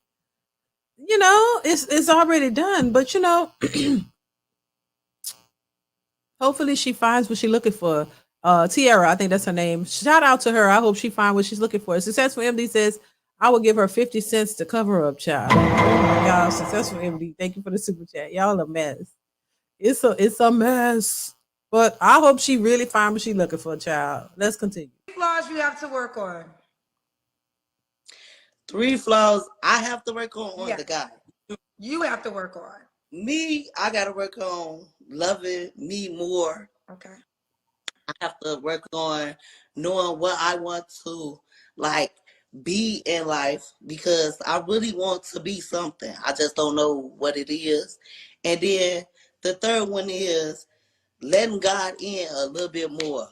it's already done. But hopefully she finds what she's looking for. Tiara, I think that's her name. Shout out to her. I hope she finds what she's looking for. Successful MD says, I will give her 50 cents to cover her up, child. Oh my God, Successful MD. Thank you for the super chat. Y'all a mess. It's a mess. But I hope she really finds what she's looking for, child. Let's continue. 3 flaws you have to work on. 3 flaws I have to work on the guy. You have to work on. Me, I gotta work on loving me more. Okay. I have to work on knowing what I want to be in life, because I really want to be something. I just don't know what it is. And then the third one is letting God in a little bit more.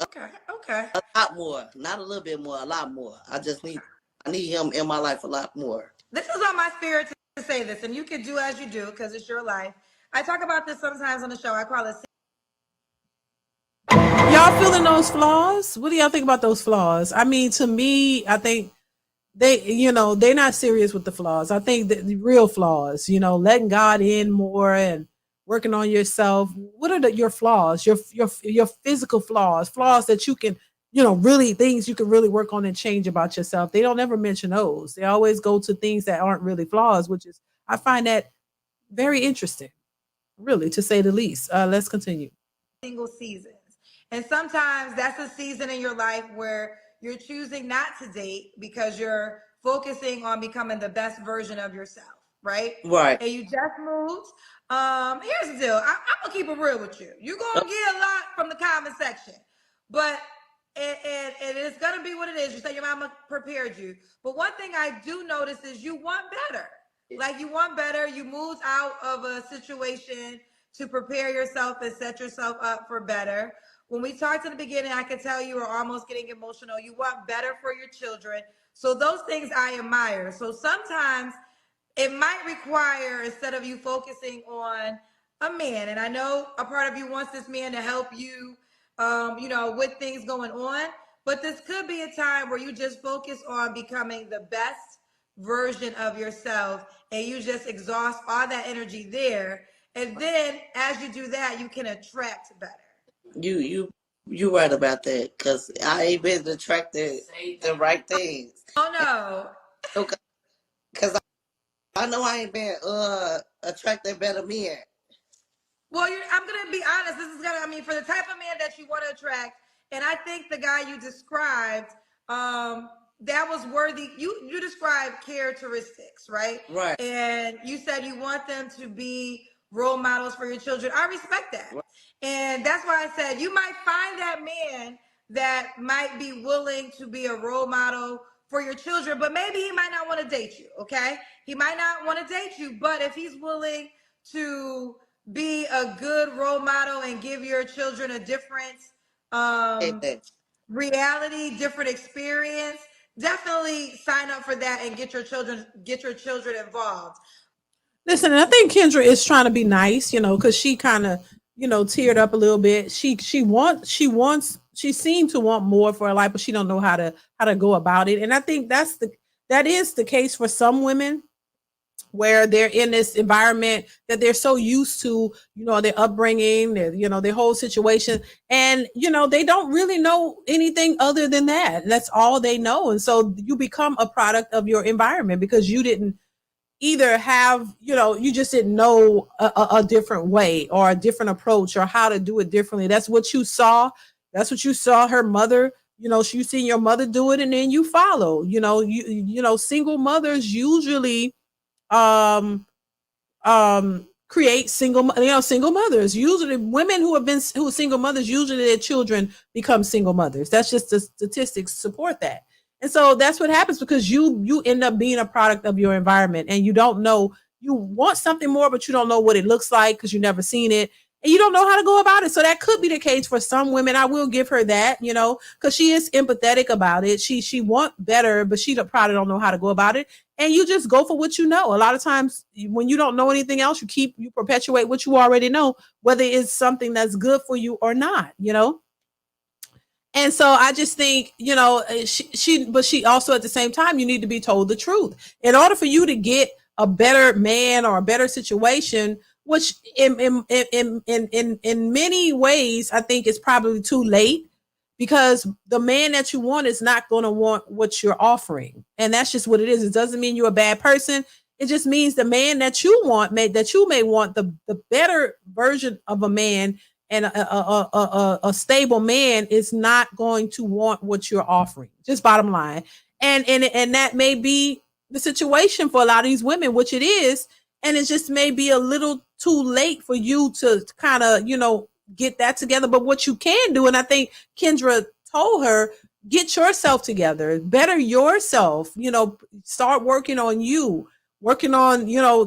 Okay. A lot more. Not a little bit more, a lot more. I need him in my life a lot more. This is on my spirit to say this, and you can do as you do because it's your life. I talk about this sometimes on the show. I call it. Y'all feeling those flaws? What do y'all think about those flaws? I mean, to me, I think they're not serious with the flaws. I think the real flaws, letting God in more and working on yourself. What are your flaws? Your physical flaws that you can, really things you can really work on and change about yourself. They don't ever mention those. They always go to things that aren't really flaws, which is, I find that very interesting, really, to say the least. Let's continue. Single seasons. And sometimes that's a season in your life where you're choosing not to date because you're focusing on becoming the best version of yourself, right? Right. And you just moved. Here's the deal. I'm gonna keep it real with you. You're gonna get a lot from the comment section, but it's gonna be what it is. You say your mama prepared you, but one thing I do notice is you want better. Like you want better. You moved out of a situation to prepare yourself and set yourself up for better. When we talked in the beginning, I could tell you were almost getting emotional. You want better for your children. So those things I admire. So sometimes it might require, instead of you focusing on a man, and I know a part of you wants this man to help you, with things going on, but this could be a time where you just focus on becoming the best version of yourself, and you just exhaust all that energy there. And then as you do that, you can attract better. You right about that, because I ain't been attracted the right things. Oh no. Okay. Because I know I ain't been attracting better men. Well, I'm gonna be honest. This is for the type of man that you want to attract, and I think the guy you described, that was worthy. You described characteristics, right? Right. And you said you want them to be role models for your children. I respect that, right. And that's why I said you might find that man that might be willing to be a role model for your children, but maybe he might not want to date you. Okay, he might not want to date you, but if he's willing to be a good role model and give your children a different reality, different experience, definitely sign up for that and get your children involved. Listen, I think Kendra is trying to be nice, because she kind of, teared up a little bit. She seemed to want more for her life, but she don't know how to go about it. And I think that is the case for some women, where they're in this environment that they're so used to, their upbringing, their whole situation. And, they don't really know anything other than that. That's all they know. And so you become a product of your environment, because you didn't either have, you just didn't know a different way or a different approach or how to do it differently. That's what you saw. That's what you saw her mother, you seen your mother do it, and then you follow. Single mothers usually create single mothers. Usually women who are single mothers, usually their children become single mothers. That's just the statistics support that. And so that's what happens, because you end up being a product of your environment, and you don't know, you want something more, but you don't know what it looks like because you've never seen it, and you don't know how to go about it. So that could be the case for some women. I will give her that, because she is empathetic about it. She want better, but she probably don't know how to go about it. And you just go for what you know. A lot of times when you don't know anything else, you perpetuate what you already know, whether it's something that's good for you or not, And so I just think, but she also, at the same time, you need to be told the truth. In order for you to get a better man or a better situation, which in many ways, I think is probably too late, because the man that you want is not going to want what you're offering. And that's just what it is. It doesn't mean you're a bad person. It just means the man that you want, that you may want, the better version of a man, and a stable man is not going to want what you're offering. Just bottom line. And that may be the situation for a lot of these women, which it is. And it just may be a little too late for you to kind of, get that together. But what you can do, and I think Kendra told her, get yourself together, better yourself, start working on you, working on,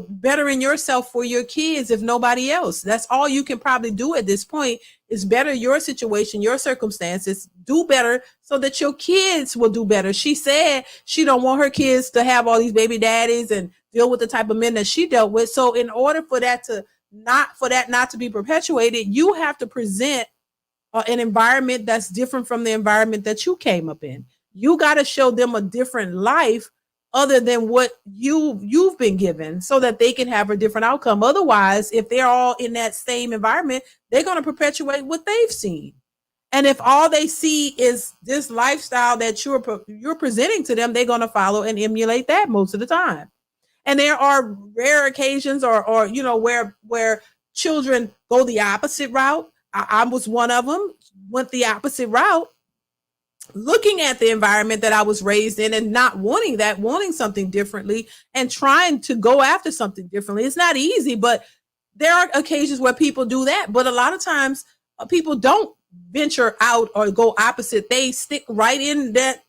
bettering yourself for your kids, if nobody else. That's all you can probably do at this point, is better your situation, your circumstances, do better so that your kids will do better. She said she don't want her kids to have all these baby daddies and deal with the type of men that she dealt with. So in order for that not to be perpetuated, you have to present an environment that's different from the environment that you came up in. You got to show them a different life other than what you've been given, so that they can have a different outcome. Otherwise, if they're all in that same environment, they're going to perpetuate what they've seen. And if all they see is this lifestyle that you're presenting to them, they're going to follow and emulate that most of the time. And there are rare occasions or where children go the opposite route. I was one of them, went the opposite route, looking at the environment that I was raised in and not wanting that, wanting something differently and trying to go after something differently. It's not easy, but there are occasions where people do that. But a lot of times people don't venture out or go opposite. They stick right in that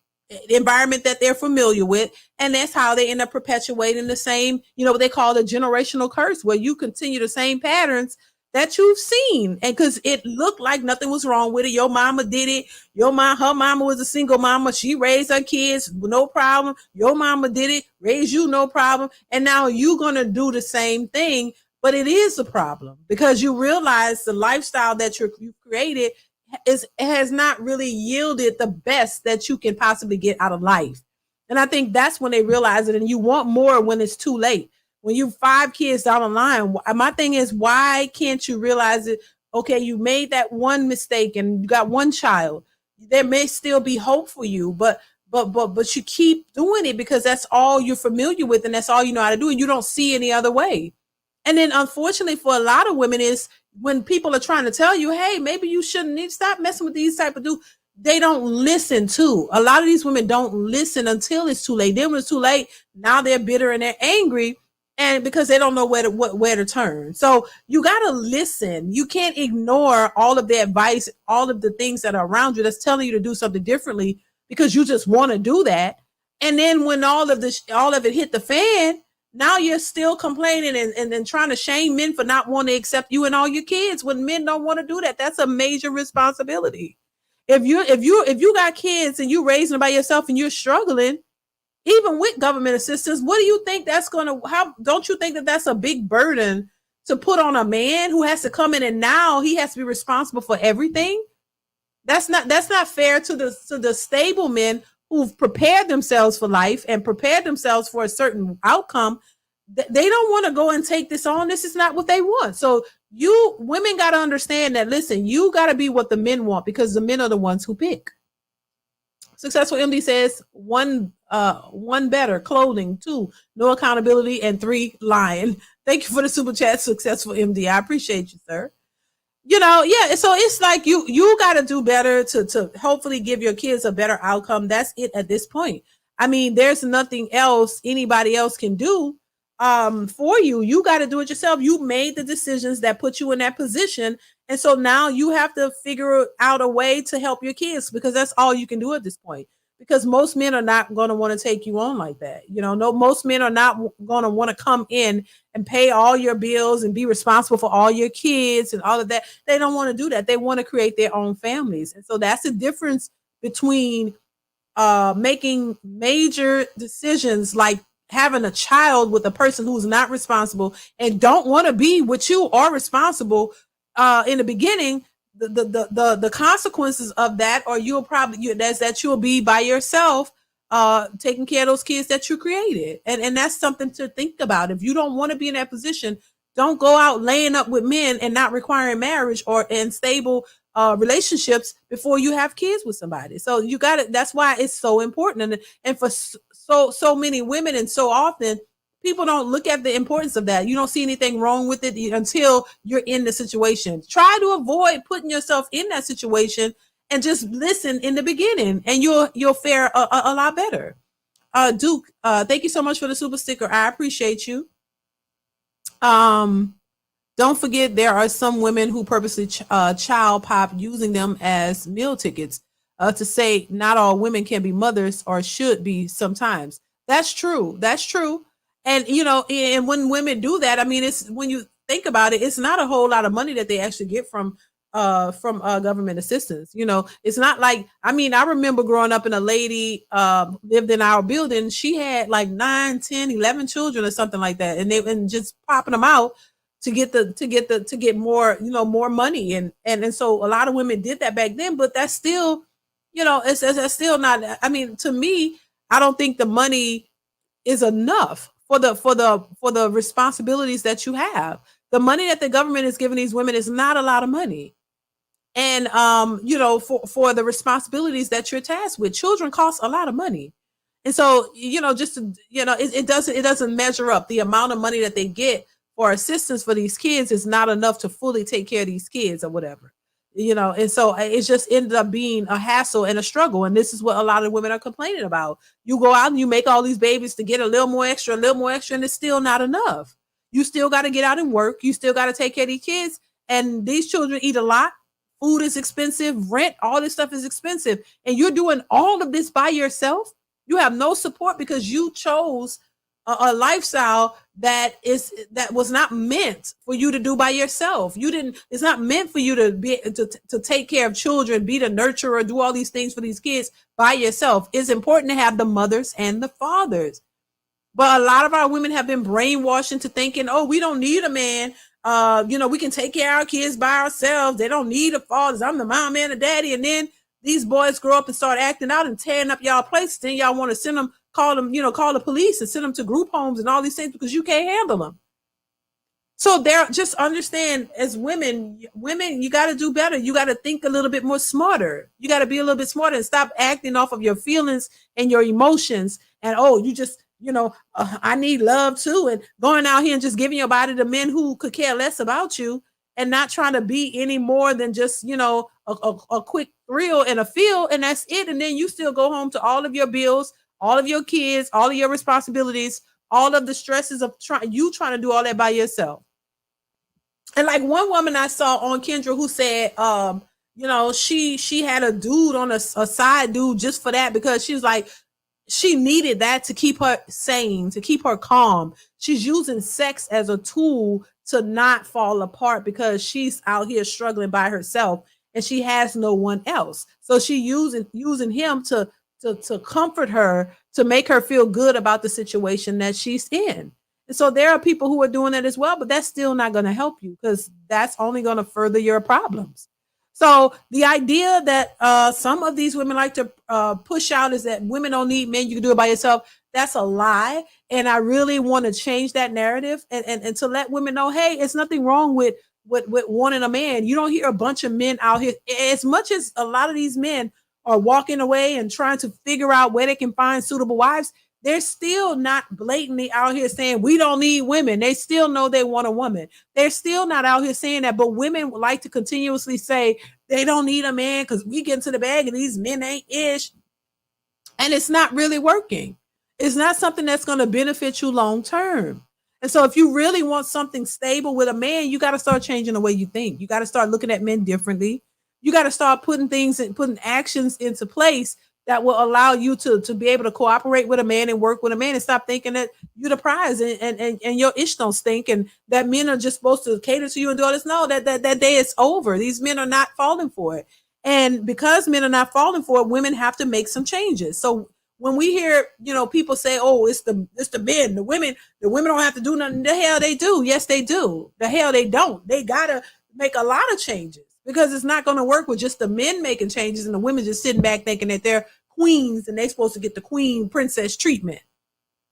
environment that they're familiar with. And that's how they end up perpetuating the same, what they call the generational curse, where you continue the same patterns that you've seen. And because it looked like nothing was wrong with it. Your mama did it. Her mama was a single mama. She raised her kids, no problem. Your mama did it, raised you, no problem. And now you're going to do the same thing. But it is a problem, because you realize the lifestyle that you created has not really yielded the best that you can possibly get out of life. And I think that's when they realize it. And you want more when it's too late. When you 5 kids down the line, my thing is, why can't you realize it? Okay, you made that one mistake and you got one child. There may still be hope for you, but you keep doing it because that's all you're familiar with and that's all you know how to do, and you don't see any other way. And then unfortunately for a lot of women is when people are trying to tell you, hey, maybe you shouldn't stop messing with these type of dudes, they don't listen to. A lot of these women don't listen until it's too late. Then when it's too late, now they're bitter and they're angry, and because they don't know where to turn. So you got to listen. You can't ignore all of the advice, all of the things that are around you that's telling you to do something differently because you just want to do that. And then when all of it hit the fan, Now you're still complaining and trying to shame men for not wanting to accept you and all your kids when men don't want to do that. That's a major responsibility. If you got kids and you raising them by yourself and you're struggling, even with government assistance, what do you think that's going to, how, don't you think that that's a big burden to put on a man who has to come in and now he has to be responsible for everything? That's not fair to the stable men who've prepared themselves for life and prepared themselves for a certain outcome. They don't want to go and take this on. This is not what they want. So you women got to understand that, listen, you got to be what the men want, because the men are the ones who pick. Successful MD says, one better, clothing, 2, no accountability, and 3, lying. Thank you for the super chat, Successful MD. I appreciate you, sir. You know, yeah. So it's like you got to do better to hopefully give your kids a better outcome. That's it at this point. I mean, there's nothing else anybody else can do for you. You got to do it yourself. You made the decisions that put you in that position, and so now you have to figure out a way to help your kids, because that's all you can do at this point. Because most men are not going to want to take you on like that. You know, no, most men are not going to want to come in and pay all your bills and be responsible for all your kids and all of that. They don't want to do that. They want to create their own families. And so that's the difference between making major decisions like having a child with a person who's not responsible and don't want to be with you or responsible in the beginning. The consequences of that, or you'll be by yourself taking care of those kids that you created. And that's something to think about. If you don't want to be in that position, don't go out laying up with men and not requiring marriage or in stable relationships before you have kids with somebody. So you got it. That's why it's so important. And for so many women, and so often people don't look at the importance of that. You don't see anything wrong with it until you're in the situation. Try to avoid putting yourself in that situation and just listen in the beginning, and you'll fare a lot better. Duke, thank you so much for the super sticker. I appreciate you. Don't forget, there are some women who purposely child pop, using them as meal tickets to say not all women can be mothers, or should be sometimes. That's true. That's true. And, you know, and when women do that, I mean, it's, when you think about it, it's not a whole lot of money that they actually get from government assistance. You know, it's not like, I mean, I remember growing up, and a lady lived in our building. She had like 9, 10, 11 children or something like that. And and just popping them out to get more, you know, more money. And so a lot of women did that back then, but that's still, you know, it's still not, I mean, to me, I don't think the money is enough for the responsibilities that you have. The money that the government is giving these women is not a lot of money. And you know, for the responsibilities that you're tasked with, children cost a lot of money. And so, you know, just to, you know, it doesn't measure up. The amount of money that they get for assistance for these kids is not enough to fully take care of these kids or whatever. You know, and so it just ended up being a hassle and a struggle. And this is what a lot of women are complaining about. You go out and you make all these babies to get a little more extra, and it's still not enough. You still got to get out and work. You still got to take care of these kids. And these children eat a lot. Food is expensive. Rent, all this stuff is expensive. And you're doing all of this by yourself. You have no support because you chose a lifestyle that was not meant for you to do by yourself. It's not meant for you to be to take care of children, be the nurturer, do all these things for these kids by yourself. It's important to have the mothers and the fathers. But a lot of our women have been brainwashed into thinking, oh, we don't need a man. You know, we can take care of our kids by ourselves. They don't need a father. I'm the mom and the daddy. And then these boys grow up and start acting out and tearing up y'all places. Then y'all want to send them, call the police and send them to group homes and all these things because you can't handle them. So just understand, as women, you got to do better. You got to think a little bit more smarter. You got to be a little bit smarter and stop acting off of your feelings and your emotions. And, oh, you just, you know, I need love too. And going out here and just giving your body to men who could care less about you and not trying to be any more than just, you know, a quick thrill and a feel. And that's it. And then you still go home to all of your bills, all of your kids, all of your responsibilities, all of the stresses of trying to do all that by yourself. And like one woman I saw on Kendra who said, you know, she had a dude on a side dude just for that, because she was like, she needed that to keep her sane, to keep her calm. She's using sex as a tool to not fall apart because she's out here struggling by herself and she has no one else. So she using him to comfort her, to make her feel good about the situation that she's in. And so there are people who are doing that as well, but that's still not going to help you because that's only going to further your problems. So the idea that some of these women like to push out is that women don't need men, you can do it by yourself. That's a lie. And I really want to change that narrative and to let women know, hey, it's nothing wrong with wanting a man. You don't hear a bunch of men out here, as much as a lot of these men are walking away and trying to figure out where they can find suitable wives. They're still not blatantly out here saying we don't need women. They still know they want a woman. They're still not out here saying that, but women like to continuously say they don't need a man because we get into the bag and these men ain't ish. And it's not really working. It's not something that's going to benefit you long term. And so if you really want something stable with a man, you got to start changing the way you think. You got to start looking at men differently. You got to start putting things and putting actions into place that will allow you to be able to cooperate with a man and work with a man and stop thinking that you're the prize and your ish don't stink and that men are just supposed to cater to you and do all this. No, that day is over. These men are not falling for it. And because men are not falling for it, women have to make some changes. So when we hear, people say, oh, it's the men, the women don't have to do nothing. The hell they do. Yes, they do. The hell they don't. They got to make a lot of changes because it's not going to work with just the men making changes and the women just sitting back thinking that they're queens and they're supposed to get the queen princess treatment.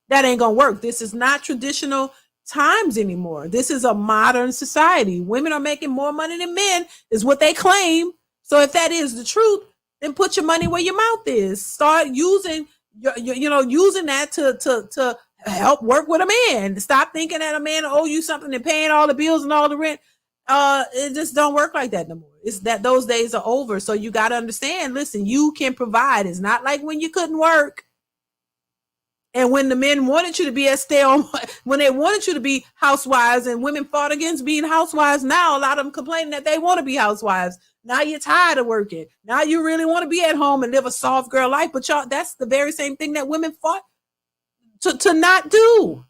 That ain't going to work. This is not traditional times anymore. This is a modern society. Women are making more money than men is what they claim. So if that is the truth, then put your money where your mouth is. Start using using that to help work with a man. Stop thinking that a man owe you something and paying all the bills and all the rent. It just don't work like that no more. It's that those days are over. So you got to understand, listen, you can provide. It's not like when you couldn't work. And when the men wanted you to be when they wanted you to be housewives and women fought against being housewives, now a lot of them complaining that they want to be housewives. Now you're tired of working. Now you really want to be at home and live a soft girl life. But y'all, that's the very same thing that women fought to not do.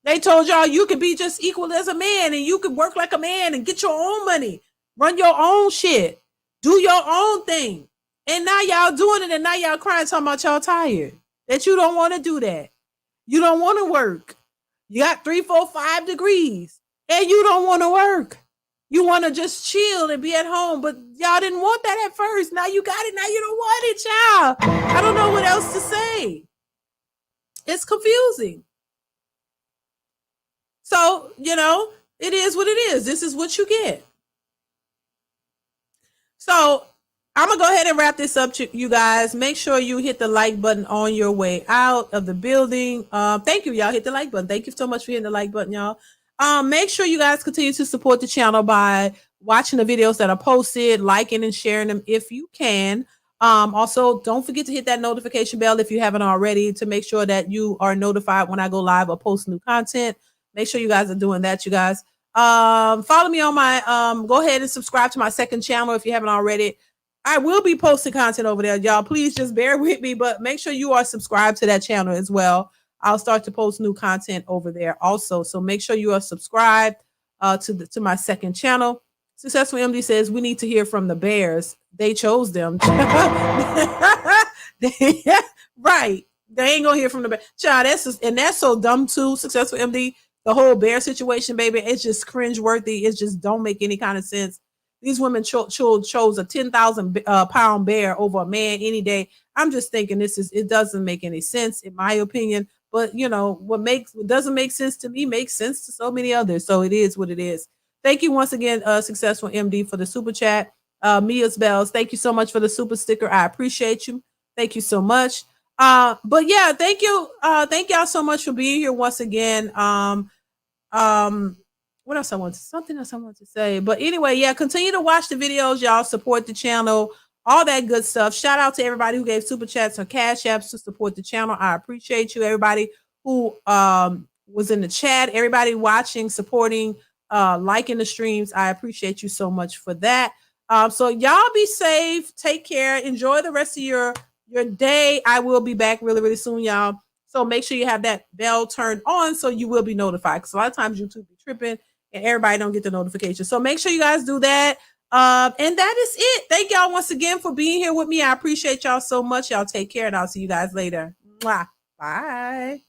They told y'all you could be just equal as a man and you could work like a man and get your own money, run your own shit, do your own thing. And now y'all doing it and now y'all crying talking about y'all tired. That you don't want to do that. You don't want to work. You got 3, 4, 5 degrees and you don't want to work. You want to just chill and be at home, but y'all didn't want that at first. Now you got it. Now you don't want it, child. I don't know what else to say. It's confusing. So, it is what it is. This is what you get. So I'm going to go ahead and wrap this up, you guys. Make sure you hit the like button on your way out of the building. Thank you, y'all. Hit the like button. Thank you so much for hitting the like button, y'all. Make sure you guys continue to support the channel by watching the videos that are posted, liking and sharing them if you can. Also, don't forget to hit that notification bell if you haven't already to make sure that you are notified when I go live or post new content. Make sure you guys are doing that, you guys. Follow me on my, go ahead and subscribe to my second channel if you haven't already. I will be posting content over there, y'all. Please just bear with me, but make sure you are subscribed to that channel as well. I'll start to post new content over there also. So make sure you are subscribed to my second channel. Successful MD says we need to hear from the bears. They chose them. Right. They ain't gonna hear from the bear. Child, that's so dumb too. Successful MD. The whole bear situation, baby, it's just cringeworthy. It just don't make any kind of sense. These women chose a 10,000 pound bear over a man any day. I'm just thinking it doesn't make any sense in my opinion. But what doesn't make sense to me makes sense to so many others. So it is what it is. Thank you once again, Successful MD, for the super chat. Mia's Bells, thank you so much for the super sticker. I appreciate you. Thank you so much. But yeah, thank you. Thank y'all so much for being here once again. What else something else I want to say. But anyway, yeah, continue to watch the videos, y'all. Support the channel, all that good stuff. Shout out to everybody who gave super chats or cash apps to support the channel. I appreciate you. Everybody who was in the chat, everybody watching, supporting, liking the streams. I appreciate you so much for that. So y'all be safe. Take care. Enjoy the rest of your your day. I will be back really, really soon, y'all. So make sure you have that bell turned on so you will be notified. Because a lot of times YouTube be tripping and everybody don't get the notification. So make sure you guys do that. And that is it. Thank y'all once again for being here with me. I appreciate y'all so much. Y'all take care and I'll see you guys later. Mwah. Bye.